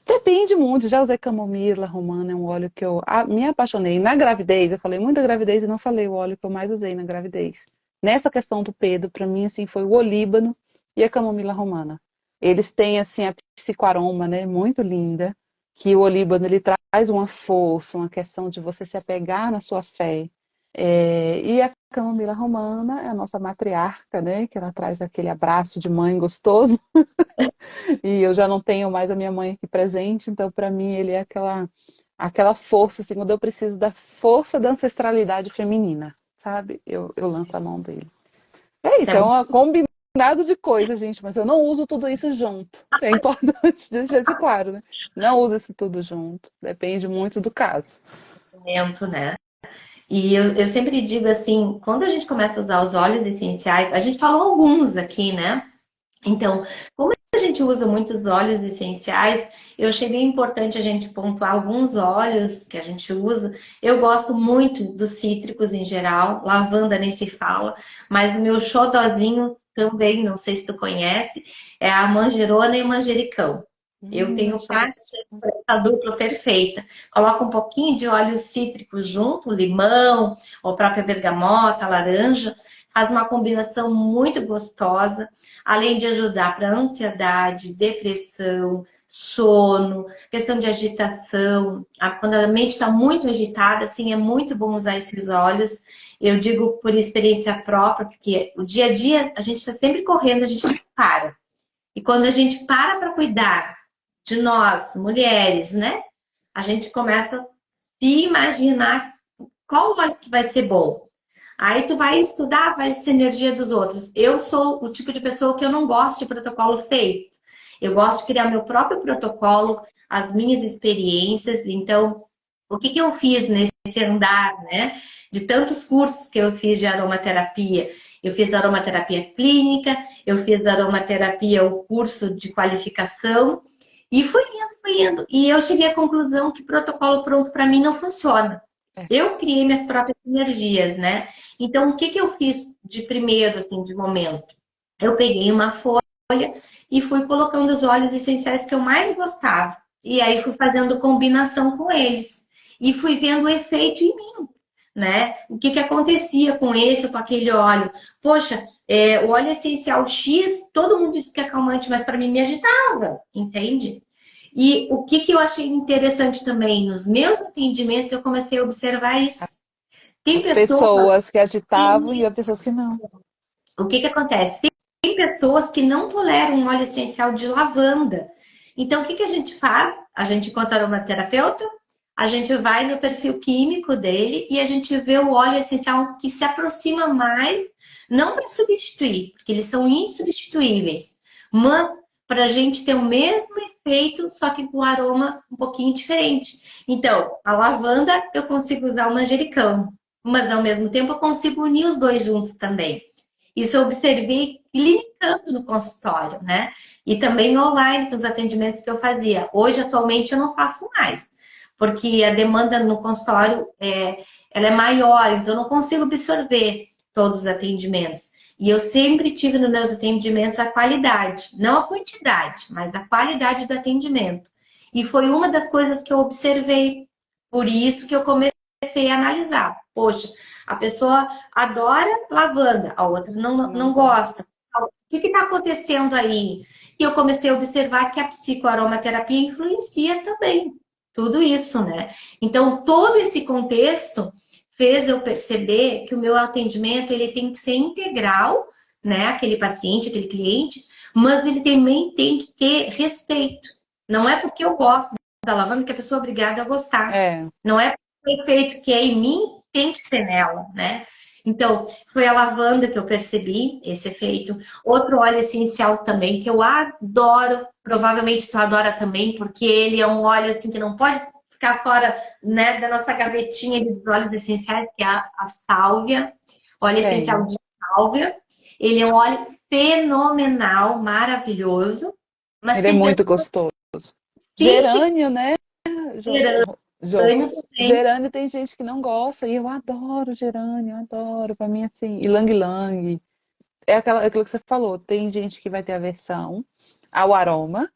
Depende muito, já usei camomila romana, é um óleo que eu me apaixonei. Na gravidez, eu falei muito da gravidez e não falei o óleo que eu mais usei na gravidez. Nessa questão do Pedro, para mim, assim, foi o olíbano e a camomila romana. Eles têm, assim, a psicoaroma, né, muito linda, que o olíbano, ele traz uma força, uma questão de você se apegar na sua fé. E a camomila romana é a nossa matriarca, né, que ela traz aquele abraço de mãe gostoso. E eu já não tenho mais a minha mãe aqui presente, então para mim ele é aquela força, assim, quando eu preciso da força da ancestralidade feminina, sabe? Eu lanço a mão dele. É isso isso, é é muito um combinado de coisas, gente, mas eu não uso tudo isso junto. É importante deixar isso claro, né? Não uso isso tudo junto, depende muito do caso. momento, né? E eu sempre digo assim, quando a gente começa a usar os óleos essenciais, a gente falou alguns aqui, né? Então, como a gente usa muitos óleos essenciais, eu achei bem importante a gente pontuar alguns óleos que a gente usa. Eu gosto muito dos cítricos em geral, lavanda nem se fala, mas o meu xodozinho também, não sei se tu conhece, é a manjerona e o manjericão. Eu tenho Achei. paixão. essa dupla perfeita. Coloca um pouquinho de óleo cítrico junto, limão, ou própria bergamota, laranja, faz uma combinação muito gostosa, além de ajudar para ansiedade, depressão, sono, questão de agitação. Quando a mente está muito agitada, assim, é muito bom usar esses óleos. Eu digo por experiência própria, porque o dia a dia a gente está sempre correndo, a gente não para. E quando a gente para cuidar de nós, mulheres, né? A gente começa a se imaginar qual óleo que vai ser bom. Aí tu vai estudar, vai ser energia dos outros. Eu sou o tipo de pessoa que eu não gosto de protocolo feito. Eu gosto de criar meu próprio protocolo, as minhas experiências. Então, o que eu fiz nesse andar, né? De tantos cursos que eu fiz de aromaterapia. Eu fiz aromaterapia clínica, eu fiz aromaterapia, o curso de qualificação, e fui indo, fui indo. E eu cheguei à conclusão que protocolo pronto para mim não funciona. Eu criei minhas próprias energias, né? Então, o que eu fiz de primeiro, assim, de momento? Eu peguei uma folha e fui colocando os óleos essenciais que eu mais gostava. E aí fui fazendo combinação com eles. E fui vendo o efeito em mim, né? O que acontecia com esse, com aquele óleo. Poxa, o óleo essencial X, todo mundo diz que é calmante, mas para mim me agitava, entende? E o que eu achei interessante também, nos meus atendimentos, eu comecei a observar isso. Tem As pessoas pessoas que agitavam e que... as pessoas que não. O que acontece? Tem pessoas que não toleram um óleo essencial de lavanda. Então, o que a gente faz? A gente, enquanto aromaterapeuta, a gente vai no perfil químico dele e a gente vê o óleo essencial que se aproxima mais, não para substituir, porque eles são insubstituíveis, mas para a gente ter o mesmo efeito, só que com aroma um pouquinho diferente. Então, a lavanda eu consigo usar o manjericão, mas ao mesmo tempo eu consigo unir os dois juntos também. Isso eu observei clinicando no consultório, né? E também online, com os atendimentos que eu fazia. Hoje, atualmente, eu não faço mais, porque a demanda no consultório ela é maior, então eu não consigo absorver todos os atendimentos. E eu sempre tive nos meus atendimentos a qualidade, não a quantidade, mas a qualidade do atendimento. E foi uma das coisas que eu observei, por isso que eu comecei a analisar. Poxa, a pessoa adora lavanda, a outra não gosta. O que está acontecendo aí? E eu comecei a observar que a psicoaromaterapia influencia também tudo isso, né? Então, todo esse contexto fez eu perceber que o meu atendimento ele tem que ser integral, né? Aquele paciente, aquele cliente, mas ele também tem que ter respeito. Não é porque eu gosto da lavanda que a pessoa é obrigada a gostar. É. Não é porque o efeito que é em mim tem que ser nela, né? Então, foi a lavanda que eu percebi esse efeito. Outro óleo essencial também que eu adoro, provavelmente tu adora também, porque ele é um óleo assim que não pode ficar fora, né, da nossa gavetinha dos óleos essenciais, que é a sálvia, óleo essencial de sálvia. Ele é um óleo fenomenal, maravilhoso, mas Ele é tem muito pessoas gostoso. que Gerânio, né? Jo- gerânio também. Gerânio tem gente que não gosta, e eu adoro gerânio, eu adoro. Pra mim, assim, ylang-ylang. É aquilo que você falou. Tem gente que vai ter aversão ao aroma,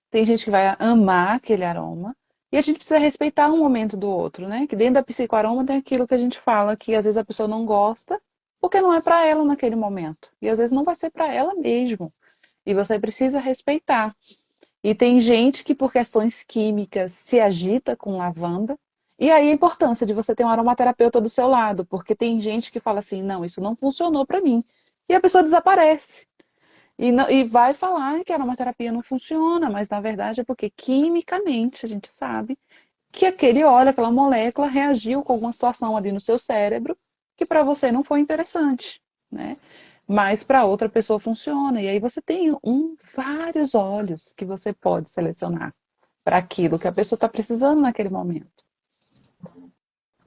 tem gente que vai amar aquele aroma. E a gente precisa respeitar um momento do outro, né? Que dentro da psicoaroma tem aquilo que a gente fala, que às vezes a pessoa não gosta, porque não é para ela naquele momento. E às vezes não vai ser para ela mesmo. E você precisa respeitar. E tem gente que, por questões químicas, se agita com lavanda. E aí a importância de você ter um aromaterapeuta do seu lado, porque tem gente que fala assim, não, isso não funcionou para mim. E a pessoa desaparece. E vai falar que a aromaterapia não funciona, mas na verdade é porque quimicamente a gente sabe que aquele óleo, aquela molécula reagiu com alguma situação ali no seu cérebro que para você não foi interessante, né? Mas para outra pessoa funciona. E aí você tem vários óleos que você pode selecionar para aquilo que a pessoa está precisando naquele momento.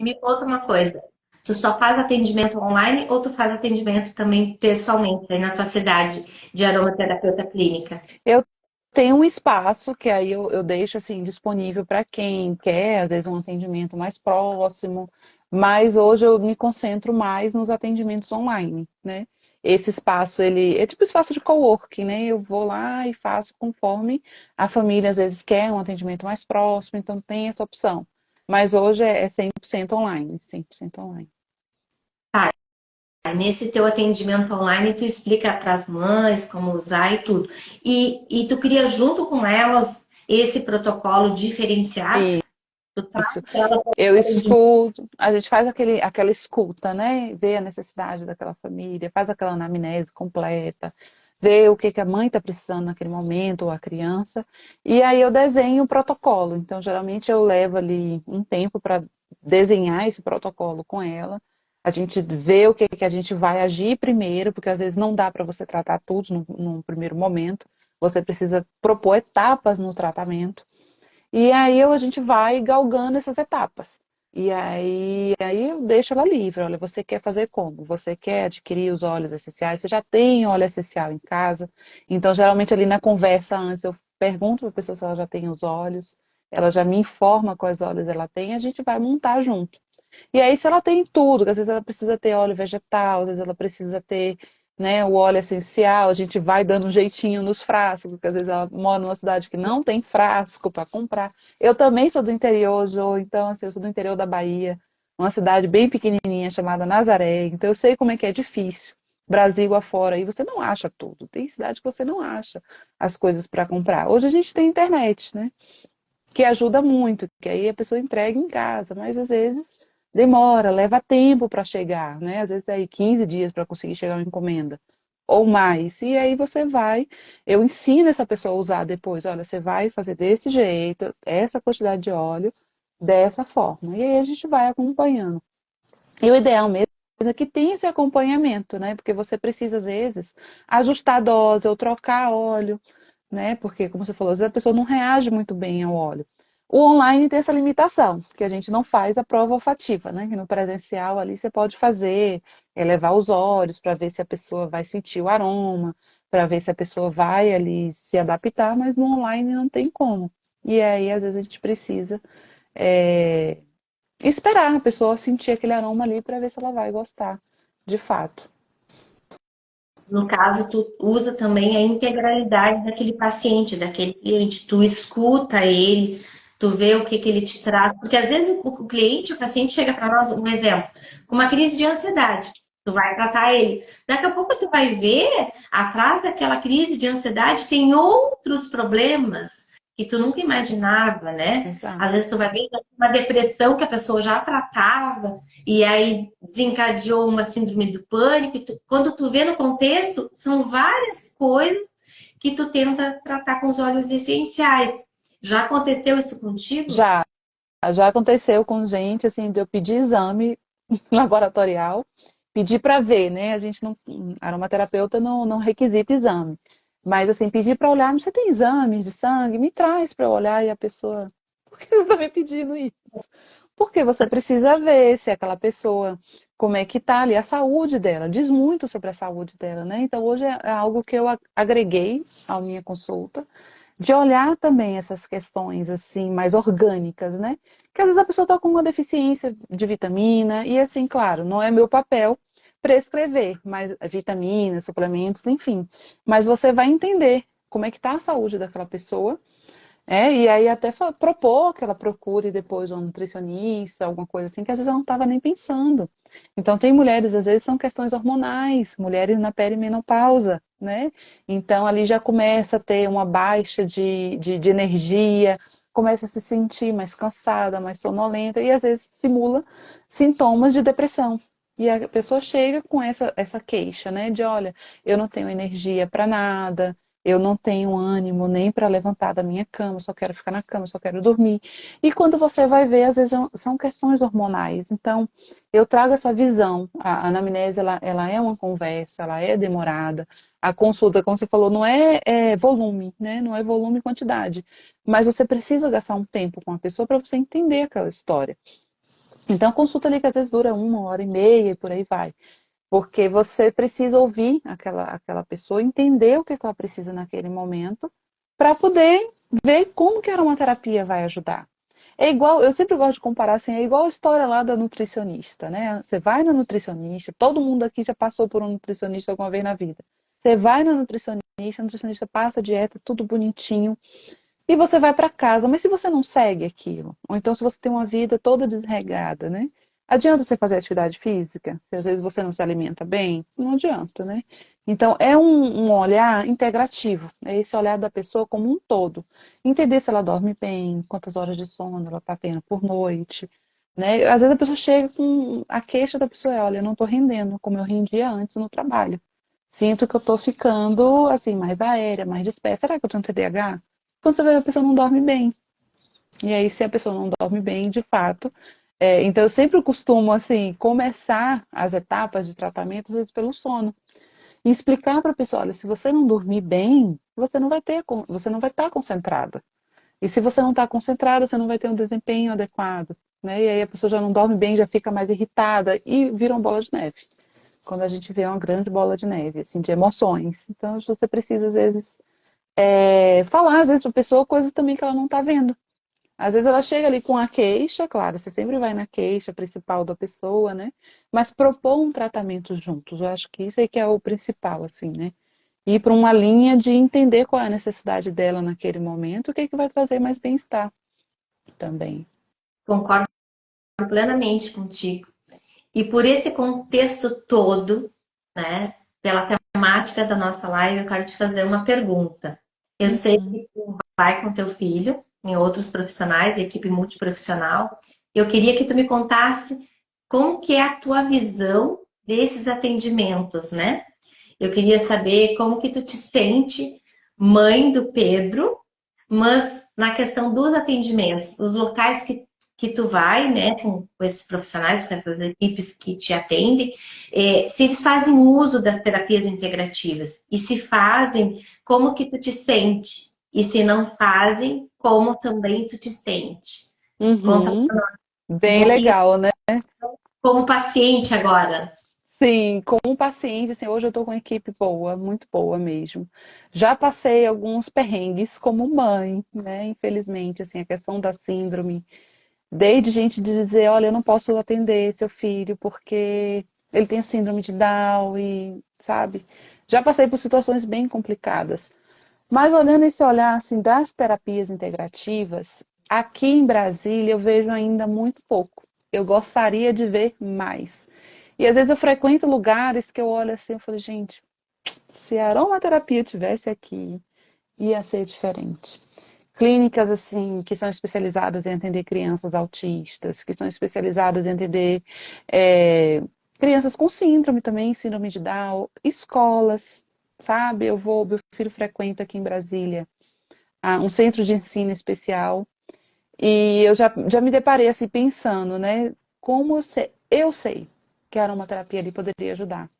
Me conta uma coisa. Tu só faz atendimento online ou tu faz atendimento também pessoalmente aí na tua cidade de aromaterapeuta clínica? Eu tenho um espaço que aí eu deixo assim disponível para quem quer, às vezes um atendimento mais próximo, mas hoje eu me concentro mais nos atendimentos online, né? esse espaço, ele é tipo espaço de coworking, né? Eu vou lá e faço conforme a família às vezes quer um atendimento mais próximo, então tem essa opção. Mas hoje é 100% online, 100% online. Tá. Nesse teu atendimento online, tu explica para as mães como usar e tudo. E tu cria junto com elas esse protocolo diferenciado? Tu traz Isso. para elas Eu o atendimento. escuto, a gente faz aquela escuta, né? Vê a necessidade daquela família, faz aquela anamnese completa, vê o que que a mãe está precisando naquele momento, ou a criança, e aí eu desenho o protocolo. Então, geralmente eu levo ali um tempo para desenhar esse protocolo com ela. A gente vê o que que a gente vai agir primeiro, porque às vezes não dá para você tratar tudo num primeiro momento. Você precisa propor etapas no tratamento. E aí a gente vai galgando essas etapas. E aí eu deixo ela livre. Olha, você quer fazer como? Você quer adquirir os óleos essenciais? Você já tem óleo essencial em casa? Então, geralmente ali na conversa antes, eu pergunto para a pessoa se ela já tem os óleos. Ela já me informa quais óleos ela tem, a gente vai montar junto. E aí, se ela tem tudo, que às vezes ela precisa ter óleo vegetal, às vezes ela precisa ter, né, o óleo essencial, a gente vai dando um jeitinho nos frascos, porque às vezes ela mora numa cidade que não tem frasco para comprar. Eu também sou do interior, Jô, então assim, eu sou do interior da Bahia, uma cidade bem pequenininha chamada Nazaré, então eu sei como é que é difícil. Brasil afora, e você não acha tudo. Tem cidade que você não acha as coisas para comprar. Hoje a gente tem internet, né? Que ajuda muito, que aí a pessoa entrega em casa, mas às vezes demora, leva tempo para chegar, né? Às vezes aí 15 dias para conseguir chegar uma encomenda ou mais. E aí você vai, eu ensino essa pessoa a usar depois, olha, você vai fazer desse jeito, essa quantidade de óleo, dessa forma. E aí a gente vai acompanhando. E o ideal mesmo é que tenha esse acompanhamento, né? Porque você precisa, às vezes, ajustar a dose ou trocar óleo, né? Porque, como você falou, às vezes a pessoa não reage muito bem ao óleo. O online tem essa limitação, que a gente não faz a prova olfativa, né? Que no presencial ali você pode fazer, levar os olhos para ver se a pessoa vai sentir o aroma, para ver se a pessoa vai ali se adaptar, mas no online não tem como. E aí, às vezes, a gente precisa é, esperar a pessoa sentir aquele aroma ali para ver se ela vai gostar, de fato. No caso, tu usa também a integralidade daquele paciente, daquele cliente. Tu escuta ele, tu vê o que que ele te traz. Porque às vezes o cliente, o paciente chega para nós, um exemplo, com uma crise de ansiedade. Tu vai tratar ele. Daqui a pouco tu vai ver, atrás daquela crise de ansiedade tem outros problemas que tu nunca imaginava, né? Exato. Às vezes tu vai ver uma depressão que a pessoa já tratava, e aí desencadeou uma síndrome do pânico. Quando tu vê no contexto, são várias coisas que tu tenta tratar com os óleos essenciais. Já aconteceu isso contigo? Já, já aconteceu com gente, assim, de eu pedir exame laboratorial, pedir para ver, né? A gente não, aromaterapeuta não requisita exame. Mas assim, pedir para olhar, você tem exames de sangue? Me traz para eu olhar e a pessoa, por que você está me pedindo isso? Porque você precisa ver se aquela pessoa, como é que tá ali a saúde dela, diz muito sobre a saúde dela, né? Então hoje é algo que eu agreguei à minha consulta, de olhar também essas questões assim mais orgânicas, né? Que às vezes a pessoa está com uma deficiência de vitamina e assim, claro, não é meu papel prescrever, mas vitaminas, suplementos, enfim. Mas você vai entender como é que está a saúde daquela pessoa e aí até propor que ela procure depois um nutricionista, alguma coisa assim, que às vezes eu não estava nem pensando. Então tem mulheres, às vezes são questões hormonais, mulheres na perimenopausa, né? Então ali já começa a ter uma baixa de energia, começa a se sentir mais cansada, mais sonolenta, e às vezes simula sintomas de depressão. E a pessoa chega com essa queixa, né? De olha, eu não tenho energia para nada, eu não tenho ânimo nem para levantar da minha cama, só quero ficar na cama, só quero dormir. E quando você vai ver, às vezes são questões hormonais. Então, eu trago essa visão. A anamnese, ela é uma conversa, ela é demorada. A consulta, como você falou, não é volume, né? Não é volume e quantidade. Mas você precisa gastar um tempo com a pessoa para você entender aquela história. Então, a consulta ali que às vezes dura 1 hora e meia e por aí vai. Porque você precisa ouvir aquela pessoa, entender o que ela precisa naquele momento, para poder ver como que a aromaterapia vai ajudar. É igual, eu sempre gosto de comparar assim, é igual a história lá da nutricionista, né? Você vai na nutricionista, todo mundo aqui já passou por um nutricionista alguma vez na vida. Você vai na nutricionista, a nutricionista passa a dieta, tudo bonitinho, e você vai para casa. Mas se você não segue aquilo, ou então se você tem uma vida toda desregrada, né? Adianta você fazer atividade física? Se às vezes você não se alimenta bem, não adianta, né? Então é um olhar integrativo, é esse olhar da pessoa como um todo. Entender se ela dorme bem, quantas horas de sono ela está tendo por noite, né? Às vezes a pessoa chega com a queixa da pessoa, olha, eu não estou rendendo como eu rendia antes no trabalho. Sinto que eu estou ficando assim mais aérea, mais dispersa. Será que eu tenho TDAH? Quando você vê, a pessoa não dorme bem. E aí, se a pessoa não dorme bem, de fato. Então, eu sempre costumo, assim, começar as etapas de tratamento, às vezes, pelo sono. E explicar para a pessoa, olha, se você não dormir bem, você não vai estar concentrada. E se você não está concentrada, você não vai ter um desempenho adequado. Né? E aí a pessoa já não dorme bem, já fica mais irritada e vira uma bola de neve. Quando a gente vê uma grande bola de neve, assim, de emoções. Então, você precisa, às vezes, falar, às vezes, para a pessoa coisas também que ela não está vendo. Às vezes ela chega ali com a queixa, claro, você sempre vai na queixa principal da pessoa, né? Mas propor um tratamento juntos. Eu acho que isso aí que é o principal, assim, né? Ir para uma linha de entender qual é a necessidade dela naquele momento, o que é que vai trazer mais bem-estar também. Concordo plenamente contigo. E por esse contexto todo, né, pela temática da nossa live, eu quero te fazer uma pergunta. Eu sei Uhum. que tu vai com teu filho em outros profissionais, equipe multiprofissional. Eu queria que tu me contasse como que é a tua visão desses atendimentos, né? Eu queria saber como que tu te sente mãe do Pedro, mas na questão dos atendimentos, os locais que tu vai, né, com esses profissionais, com essas equipes que te atendem, se eles fazem uso das terapias integrativas e se fazem, como que tu te sente? E se não fazem, como também tu te sente? Conta Uhum. um Bem pouquinho legal, né? como paciente agora. Sim, como paciente, assim, hoje eu estou com uma equipe boa, muito boa mesmo. Já passei alguns perrengues como mãe, né? Infelizmente, assim, a questão da síndrome. Desde gente dizer, olha, eu não posso atender seu filho porque ele tem a síndrome de Down e, sabe? Já passei por situações bem complicadas. Mas olhando esse olhar assim das terapias integrativas, aqui em Brasília eu vejo ainda muito pouco. Eu gostaria de ver mais. E às vezes eu frequento lugares que eu olho assim e falo, gente, se a aromaterapia tivesse aqui, ia ser diferente. Clínicas assim que são especializadas em atender crianças autistas, que são especializadas em atender é, crianças com síndrome também, síndrome de Down, escolas, sabe? Meu filho frequenta aqui em Brasília um centro de ensino especial e eu já me deparei assim pensando, né? Como eu sei que a aromaterapia ali poderia ajudar.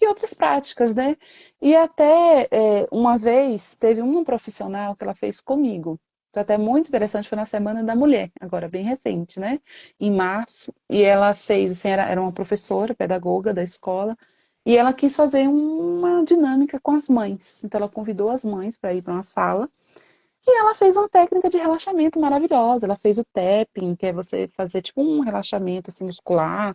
E outras práticas, né? E até uma vez teve um profissional que ela fez comigo. Foi até muito interessante, foi na Semana da Mulher, agora bem recente, né? Em março. E ela fez, assim, era uma professora, pedagoga da escola, e ela quis fazer uma dinâmica com as mães. Então ela convidou as mães para ir para uma sala e ela fez uma técnica de relaxamento maravilhosa. Ela fez o tapping, que é você fazer tipo um relaxamento assim, muscular.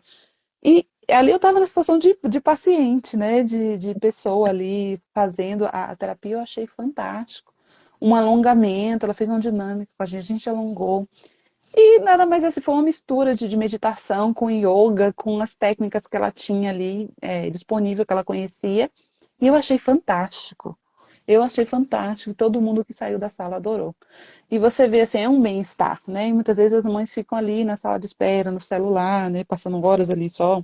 E ali eu estava na situação de paciente, né? De pessoa ali fazendo a terapia, eu achei fantástico. Um alongamento, ela fez uma dinâmica com a gente alongou. E nada mais assim, foi uma mistura de meditação com yoga, com as técnicas que ela tinha ali disponível, que ela conhecia. E eu achei fantástico. Eu achei fantástico, todo mundo que saiu da sala adorou. E você vê assim, é um bem-estar, né? E muitas vezes as mães ficam ali na sala de espera, no celular, né? Passando horas ali só,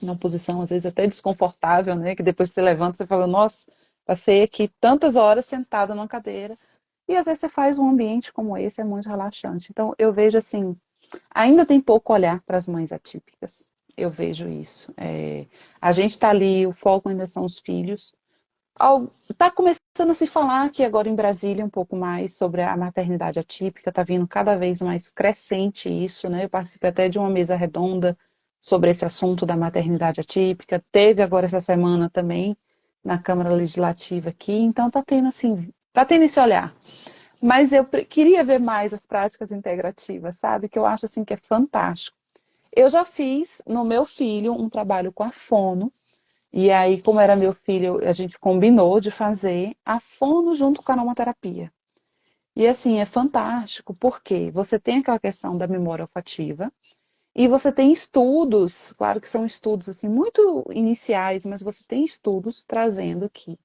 numa posição às vezes até desconfortável, né? Que depois você levanta, você fala, nossa, passei aqui tantas horas sentada numa cadeira. E às vezes você faz um ambiente como esse, é muito relaxante. Então eu vejo assim, ainda tem pouco olhar para as mães atípicas. Eu vejo isso. A gente está ali, o foco ainda são os filhos. Está começando a se falar aqui agora em Brasília um pouco mais sobre a maternidade atípica, está vindo cada vez mais crescente isso, né? Eu participei até de uma mesa redonda sobre esse assunto da maternidade atípica, teve agora essa semana também na Câmara Legislativa aqui, então está tendo assim, está tendo esse olhar. Mas eu queria ver mais as práticas integrativas, sabe? Que eu acho assim que é fantástico. Eu já fiz no meu filho um trabalho com a fono, e aí, como era meu filho, a gente combinou de fazer a fono junto com a aromaterapia. E assim, é fantástico, porque você tem aquela questão da memória olfativa, e você tem estudos, claro que são estudos assim muito iniciais, mas você tem estudos trazendo que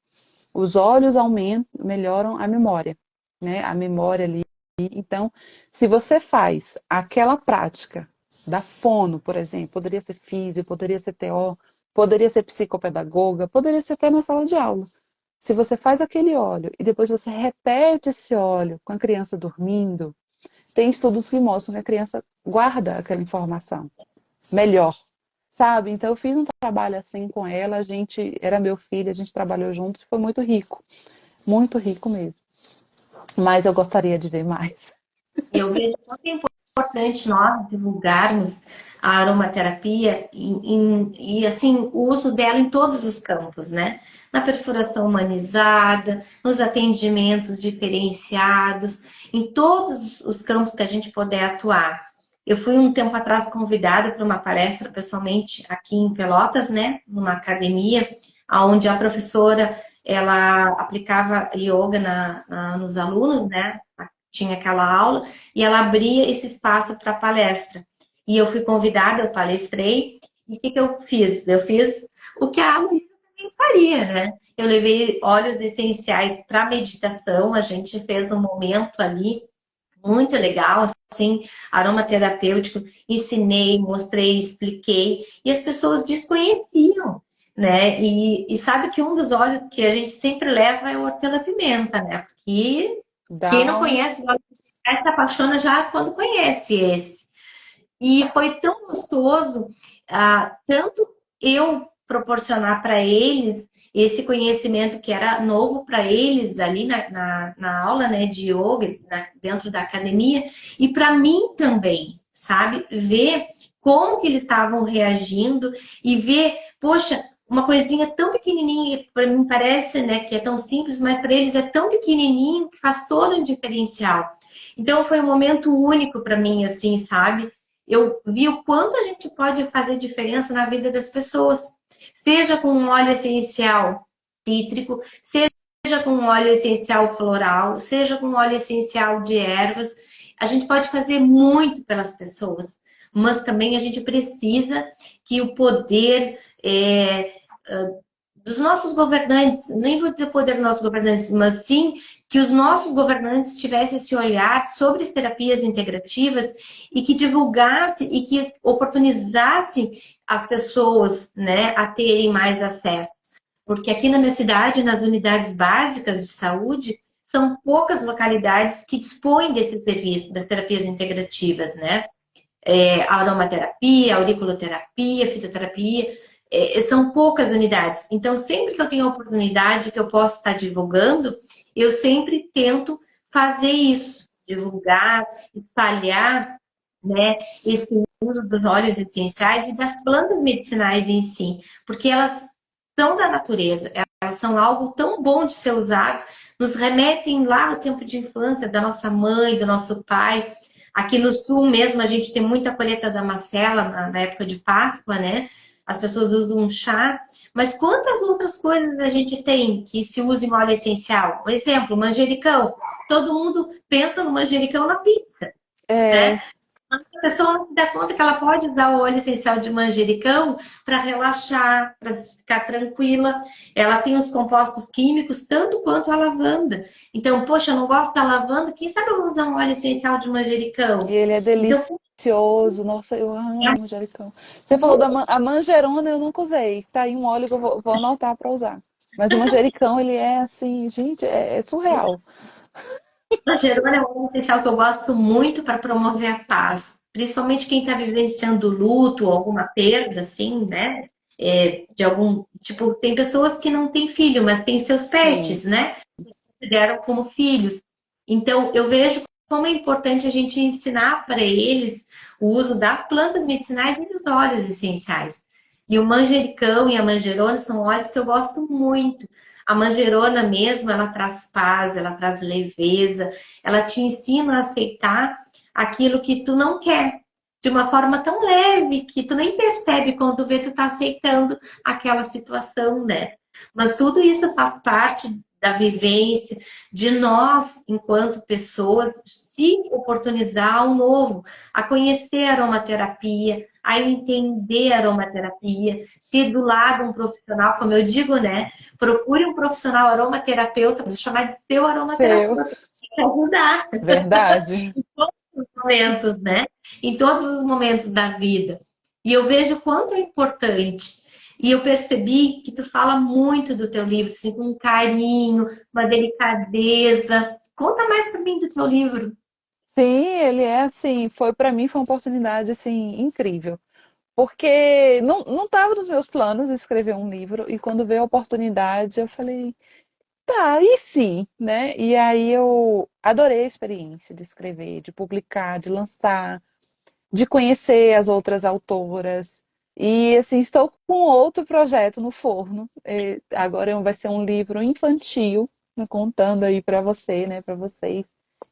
os óleos aumentam, melhoram a memória, né? A memória ali. Então, se você faz aquela prática da fono, por exemplo, poderia ser físio, poderia ser TO, poderia ser psicopedagoga, poderia ser até na sala de aula. Se você faz aquele óleo e depois você repete esse óleo com a criança dormindo, tem estudos que mostram que a criança guarda aquela informação melhor, sabe? Então eu fiz um trabalho assim com ela, a gente era meu filho, a gente trabalhou juntos, foi muito rico mesmo. Mas eu gostaria de ver mais. Eu vejo quanto é importante nós divulgarmos a aromaterapia e, assim, o uso dela em todos os campos, né? Na perfuração humanizada, nos atendimentos diferenciados, em todos os campos que a gente puder atuar. Eu fui um tempo atrás convidada para uma palestra pessoalmente aqui em Pelotas, né? Numa academia, onde a professora ela aplicava yoga nos alunos, né? Tinha aquela aula e ela abria esse espaço para palestra. E eu fui convidada, eu palestrei, e o que, que eu fiz? Eu fiz o que a Luísa também faria, né? Eu levei óleos essenciais para meditação, a gente fez um momento ali muito legal, assim, aromaterapêutico, ensinei, mostrei, expliquei, e as pessoas desconheciam, né? E sabe que um dos óleos que a gente sempre leva é o hortelã-pimenta, né? Porque quem não Dá um... conhece os óleos essenciais se apaixona já quando conhece esse. E foi tão gostoso, tanto eu proporcionar para eles esse conhecimento que era novo para eles ali na aula, né, de yoga, dentro da academia, e para mim também, sabe? Ver como que eles estavam reagindo e ver, poxa, uma coisinha tão pequenininha, para mim parece, né, que é tão simples, mas para eles é tão pequenininho que faz todo um diferencial. Então foi um momento único para mim, assim, sabe? Eu vi o quanto a gente pode fazer diferença na vida das pessoas, seja com um óleo essencial cítrico, seja com um óleo essencial floral, seja com um óleo essencial de ervas. A gente pode fazer muito pelas pessoas, mas também a gente precisa que o poder dos nossos governantes, nem vou dizer o poder dos nossos governantes, mas sim que os nossos governantes tivessem esse olhar sobre as terapias integrativas e que divulgasse e que oportunizasse as pessoas, né, a terem mais acesso. Porque aqui na minha cidade, nas unidades básicas de saúde, são poucas localidades que dispõem desse serviço, das terapias integrativas, né? A aromaterapia, a auriculoterapia, a fitoterapia, são poucas unidades. Então, sempre que eu tenho a oportunidade que eu posso estar divulgando, eu sempre tento fazer isso, divulgar, espalhar, né, esse uso dos óleos essenciais e das plantas medicinais em si, porque elas são da natureza, elas são algo tão bom de ser usado, nos remetem lá ao tempo de infância da nossa mãe, do nosso pai. Aqui no sul mesmo a gente tem muita colheita da macela na época de Páscoa, né? As pessoas usam um chá, mas quantas outras coisas a gente tem que se usa em óleo essencial? Um exemplo, manjericão. Todo mundo pensa no manjericão na pizza, É, né? A pessoa não se dá conta que ela pode usar o óleo essencial de manjericão para relaxar, para ficar tranquila. Ela tem os compostos químicos tanto quanto a lavanda. Então, poxa, eu não gosto da lavanda, quem sabe eu vou usar um óleo essencial de e manjericão? ele é Então, delicioso. Nossa, eu amo manjericão. Você falou a manjerona, eu nunca usei. Tá aí um óleo que eu vou anotar para usar. Mas o manjericão, ele é assim, gente, é surreal. a gerona é um óleo essencial que eu gosto muito para promover a paz. Principalmente quem está vivenciando luto ou alguma perda, assim, né? De algum. Tipo, tem pessoas que não têm filho, mas têm seus Sim. pets, né? Consideram como filhos. Então, eu vejo como é importante a gente ensinar para eles o uso das plantas medicinais e dos óleos essenciais. E o manjericão e a manjerona são óleos que eu gosto muito. A manjerona mesmo, ela traz paz, ela traz leveza, ela te ensina a aceitar aquilo que tu não quer, de uma forma tão leve que tu nem percebe quando tu vê tu tá aceitando aquela situação, né? Mas tudo isso faz parte da vivência, de nós, enquanto pessoas, se oportunizar ao novo, a conhecer a aromaterapia, a entender a aromaterapia, ter do lado um profissional, como eu digo, né? Procure um profissional aromaterapeuta, para chamar de seu Seu. aromaterapeuta, para ajudar Verdade. em todos os momentos, né? Em todos os momentos da vida. E eu vejo o quanto é importante. E eu percebi que tu fala muito do teu livro, assim, com um carinho, uma delicadeza. Conta mais para mim do teu livro. Sim, ele é assim, foi para mim foi uma oportunidade assim incrível, porque não estava nos meus planos escrever um livro e quando veio a oportunidade eu falei, tá, e sim, né? E aí eu adorei a experiência de escrever, de publicar, de lançar, de conhecer as outras autoras. E assim, estou com outro projeto no forno. Agora vai ser um livro infantil, né, contando aí para você, né, para vocês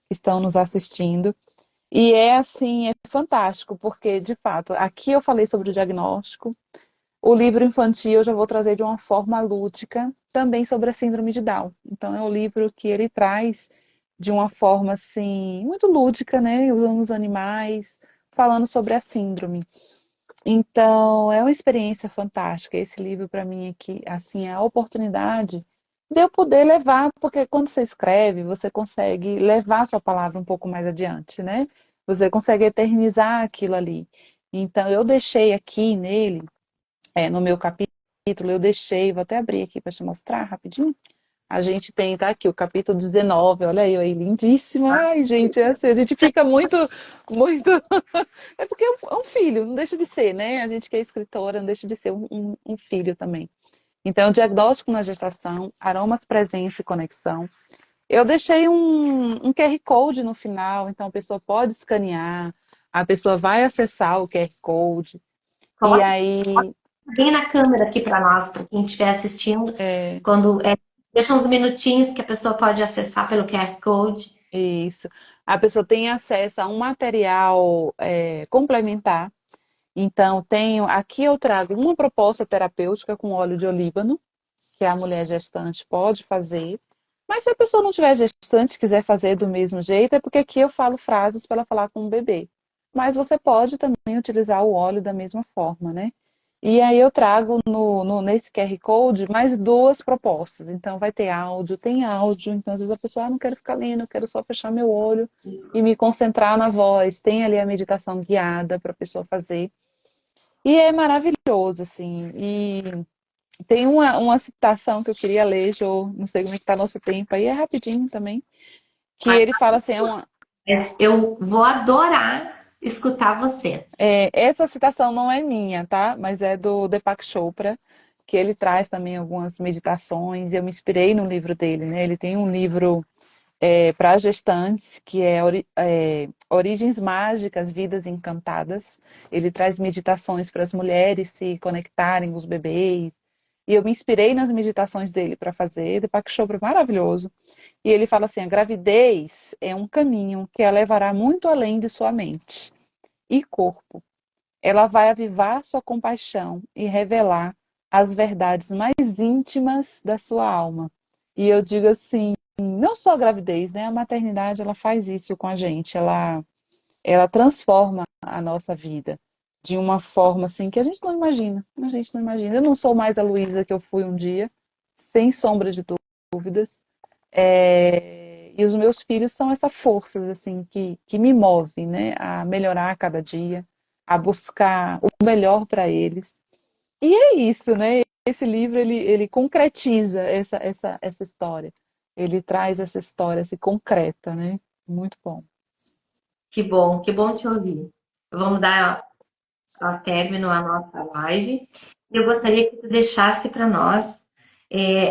que estão nos assistindo. E é assim, é fantástico, porque de fato, aqui eu falei sobre o diagnóstico. O livro infantil eu já vou trazer de uma forma lúdica, também sobre a síndrome de Down. Então é um livro que ele traz de uma forma assim, muito lúdica, né, usando os animais, falando sobre a síndrome. Então, é uma experiência fantástica. Esse livro para mim aqui, assim, é a oportunidade de eu poder levar, porque quando você escreve, você consegue levar a sua palavra um pouco mais adiante, né? Você consegue eternizar aquilo ali. Então, eu deixei aqui nele, no meu capítulo, eu deixei, vou até abrir aqui para te mostrar rapidinho. A gente tem, tá aqui, o capítulo 19, olha eu aí, lindíssima. Ai, gente, é assim, a gente fica muito, muito. É porque é um filho, não deixa de ser, né? A gente que é escritora, não deixa de ser um filho também. Então, diagnóstico na gestação, aromas, presença e conexão. Eu deixei um QR Code no final, então a pessoa pode escanear, a pessoa vai acessar o QR Code, e Coloca aí. bem na câmera aqui para nós, para quem estiver assistindo. É, Quando deixa uns minutinhos que a pessoa pode acessar pelo QR Code. isso. A pessoa tem acesso a um material complementar. Então, aqui eu trago uma proposta terapêutica com óleo de olíbano, que a mulher gestante pode fazer. Mas se a pessoa não tiver gestante e quiser fazer do mesmo jeito, é porque aqui eu falo frases para ela falar com o bebê. Mas você pode também utilizar o óleo da mesma forma, né? E aí eu trago nesse QR Code mais duas propostas. Então vai ter áudio, tem áudio. Então às vezes a pessoa, não quero ficar lendo, eu quero só fechar meu olho e me concentrar na voz. Tem ali a meditação guiada para a pessoa fazer. E é maravilhoso, assim. E tem uma citação que eu queria ler, Jô, não sei como é que tá nosso tempo aí, é rapidinho também, que ele fala assim, Eu vou adorar escutar você. essa citação não é minha, tá? Mas é do Deepak Chopra, que ele traz também algumas meditações, e eu me inspirei no livro dele, né? Ele tem um livro para gestantes, que é Origens Mágicas, Vidas Encantadas. Ele traz meditações para as mulheres se conectarem com os bebês. E eu me inspirei nas meditações dele para fazer. Deepak Chopra é maravilhoso. E ele fala assim: a gravidez é um caminho que a levará muito além de sua mente e corpo. Ela vai avivar sua compaixão e revelar as verdades mais íntimas da sua alma. E eu digo assim, não só a gravidez, né? A maternidade, ela faz isso com a gente, ela transforma a nossa vida de uma forma assim que a gente não imagina. A gente não imagina. Eu não sou mais a Luísa que eu fui um dia, sem sombra de dúvidas. E os meus filhos são essa força assim que me move, né, a melhorar a cada dia, a buscar o melhor para eles. E é isso, né? Esse livro ele concretiza essa história. Ele traz essa história se concreta, né? Muito bom. Que bom te ouvir. Vamos dar ao término a nossa live. Eu gostaria que tu deixasse para nós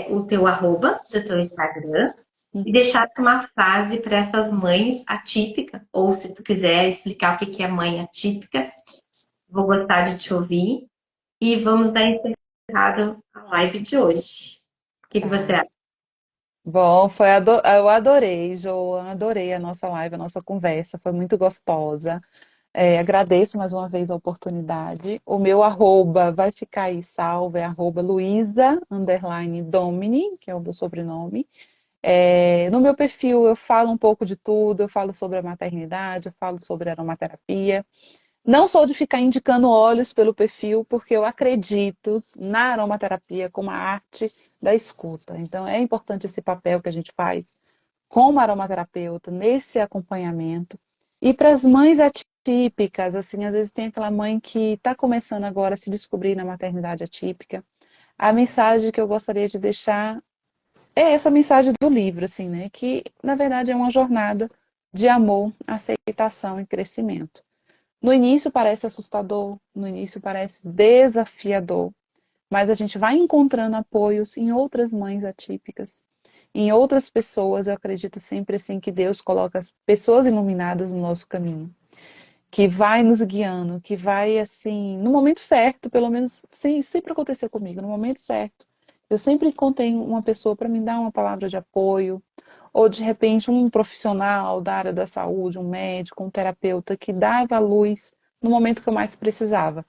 o teu arroba do teu Instagram e deixasse uma frase para essas mães atípicas, ou se tu quiser explicar o que que é mãe atípica, vou gostar de te ouvir. E vamos dar encerrada a live de hoje. O que que você Tá. acha? Bom, eu adorei, Joana, adorei a nossa live, a nossa conversa, foi muito gostosa. Agradeço mais uma vez a oportunidade. O meu arroba vai ficar aí salvo, é arroba Luiza_Domini, que é o meu sobrenome. No meu perfil eu falo um pouco de tudo, eu falo sobre a maternidade, eu falo sobre aromaterapia. Não sou de ficar indicando óleos pelo perfil, porque eu acredito na aromaterapia como a arte da escuta. Então é importante esse papel que a gente faz como aromaterapeuta nesse acompanhamento. E para as mães atípicas, assim, às vezes tem aquela mãe que está começando agora a se descobrir na maternidade atípica. A mensagem que eu gostaria de deixar é essa mensagem do livro, assim, né? Que na verdade é uma jornada de amor, aceitação e crescimento. No início parece assustador, no início parece desafiador, mas a gente vai encontrando apoios em outras mães atípicas, em outras pessoas. Eu acredito sempre assim que Deus coloca as pessoas iluminadas no nosso caminho, que vai nos guiando, que vai assim, no momento certo, pelo menos sempre aconteceu comigo, no momento certo. Eu sempre encontrei uma pessoa para me dar uma palavra de apoio, ou de repente um profissional da área da saúde, um médico, um terapeuta que dava a luz no momento que eu mais precisava.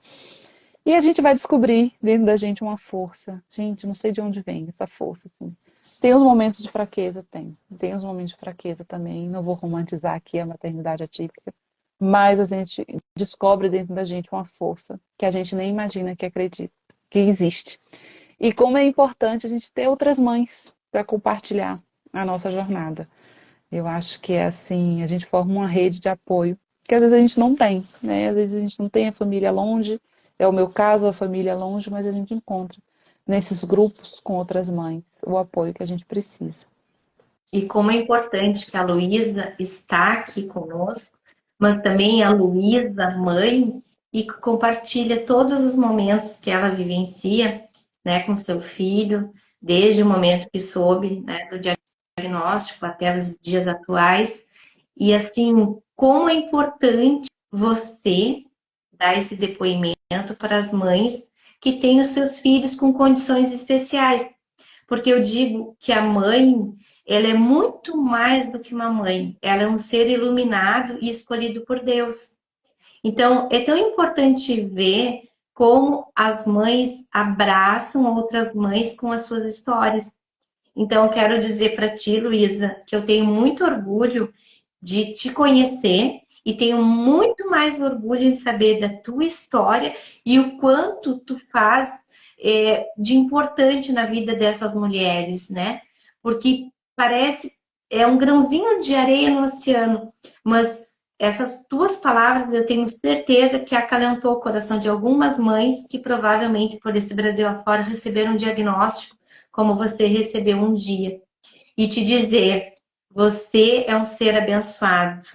E a gente vai descobrir dentro da gente uma força. Gente, não sei de onde vem essa força. Assim. Tem os momentos de fraqueza, tem. Tem os momentos de fraqueza também. Não vou romantizar aqui a maternidade atípica. Mas a gente descobre dentro da gente uma força que a gente nem imagina que acredita, que existe. E como é importante a gente ter outras mães para compartilhar a nossa jornada. Eu acho que é assim, a gente forma uma rede de apoio, que às vezes a gente não tem, né? Às vezes a gente não tem a família longe, é o meu caso, a família longe, mas a gente encontra nesses grupos com outras mães o apoio que a gente precisa. E como é importante que a Luísa está aqui conosco, mas também a Luísa, mãe, e que compartilha todos os momentos que ela vivencia, né, com seu filho, desde o momento que soube, né, do diagnóstico até os dias atuais. E assim, como é importante você dar esse depoimento para as mães que têm os seus filhos com condições especiais, porque eu digo que a mãe, ela é muito mais do que uma mãe. Ela é um ser iluminado e escolhido por Deus. Então, é tão importante ver como as mães abraçam outras mães com as suas histórias. Então, eu quero dizer para ti, Luísa, que eu tenho muito orgulho de te conhecer e tenho muito mais orgulho em saber da tua história e o quanto tu faz de importante na vida dessas mulheres, né? Porque parece um grãozinho de areia no oceano, mas essas tuas palavras eu tenho certeza que acalentou o coração de algumas mães que provavelmente por esse Brasil afora receberam um diagnóstico como você recebeu um dia. E te dizer, você é um ser abençoado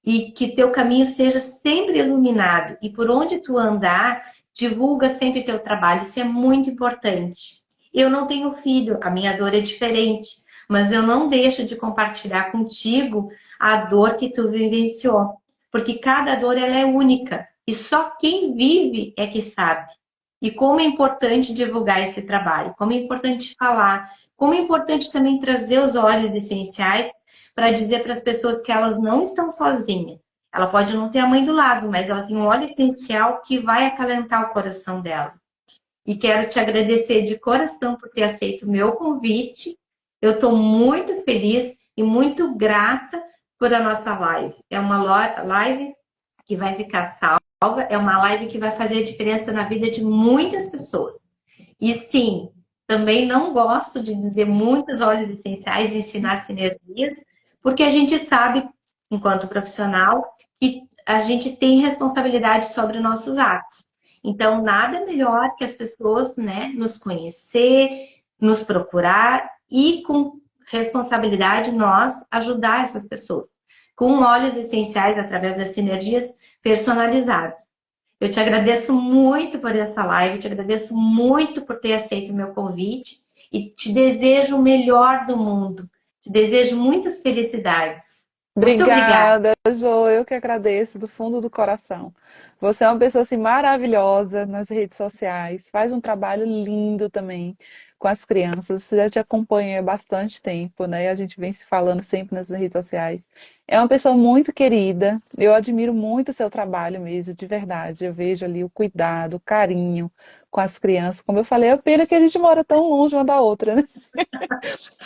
e que teu caminho seja sempre iluminado e por onde tu andar, divulga sempre teu trabalho, isso é muito importante. Eu não tenho filho, a minha dor é diferente, mas eu não deixo de compartilhar contigo a dor que tu vivenciou, porque cada dor ela é única e só quem vive é que sabe. E como é importante divulgar esse trabalho, como é importante falar, como é importante também trazer os óleos essenciais para dizer para as pessoas que elas não estão sozinhas. Ela pode não ter a mãe do lado, mas ela tem um óleo essencial que vai acalentar o coração dela. E quero te agradecer de coração por ter aceito o meu convite. Eu estou muito feliz e muito grata por a nossa live. É uma live que vai ficar salva, é uma live que vai fazer a diferença na vida de muitas pessoas. E sim, também não gosto de dizer muitos óleos essenciais e ensinar sinergias, porque a gente sabe, enquanto profissional, que a gente tem responsabilidade sobre nossos atos. Então, nada melhor que as pessoas, né, nos conhecer, nos procurar e com responsabilidade nós ajudar essas pessoas com óleos essenciais através das sinergias personalizadas. Eu te agradeço muito por essa live, te agradeço muito por ter aceito o meu convite e te desejo o melhor do mundo. Te desejo muitas felicidades. Muito obrigada. Obrigada, Jo. Eu que agradeço do fundo do coração. Você é uma pessoa assim maravilhosa nas redes sociais, faz um trabalho lindo também com as crianças. Já te acompanha há bastante tempo, né? A gente vem se falando sempre nas redes sociais. É uma pessoa muito querida. Eu admiro muito o seu trabalho mesmo, de verdade. Eu vejo ali o cuidado, o carinho com as crianças. Como eu falei, é pena que a gente mora tão longe uma da outra, né?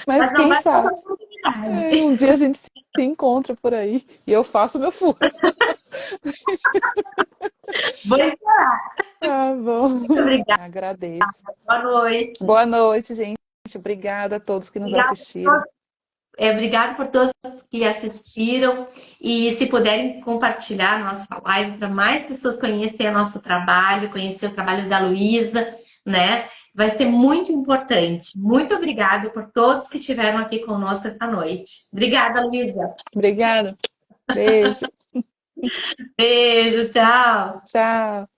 Mas Mas não quem vai faltar sabe? oportunidade. Um dia a gente se encontra por aí e eu faço o meu furo. Vou esperar. Tá Muito bom. obrigada. Agradeço. Boa noite. Boa noite, gente. Obrigada a todos que nos Obrigada assistiram. Obrigada por todos que assistiram e se puderem compartilhar a nossa live para mais pessoas conhecerem o nosso trabalho, conhecer o trabalho da Luísa, né? Vai ser muito importante. Muito obrigada por todos que estiveram aqui conosco essa noite. Obrigada, Luísa. Obrigada. Beijo. Beijo, tchau. Tchau.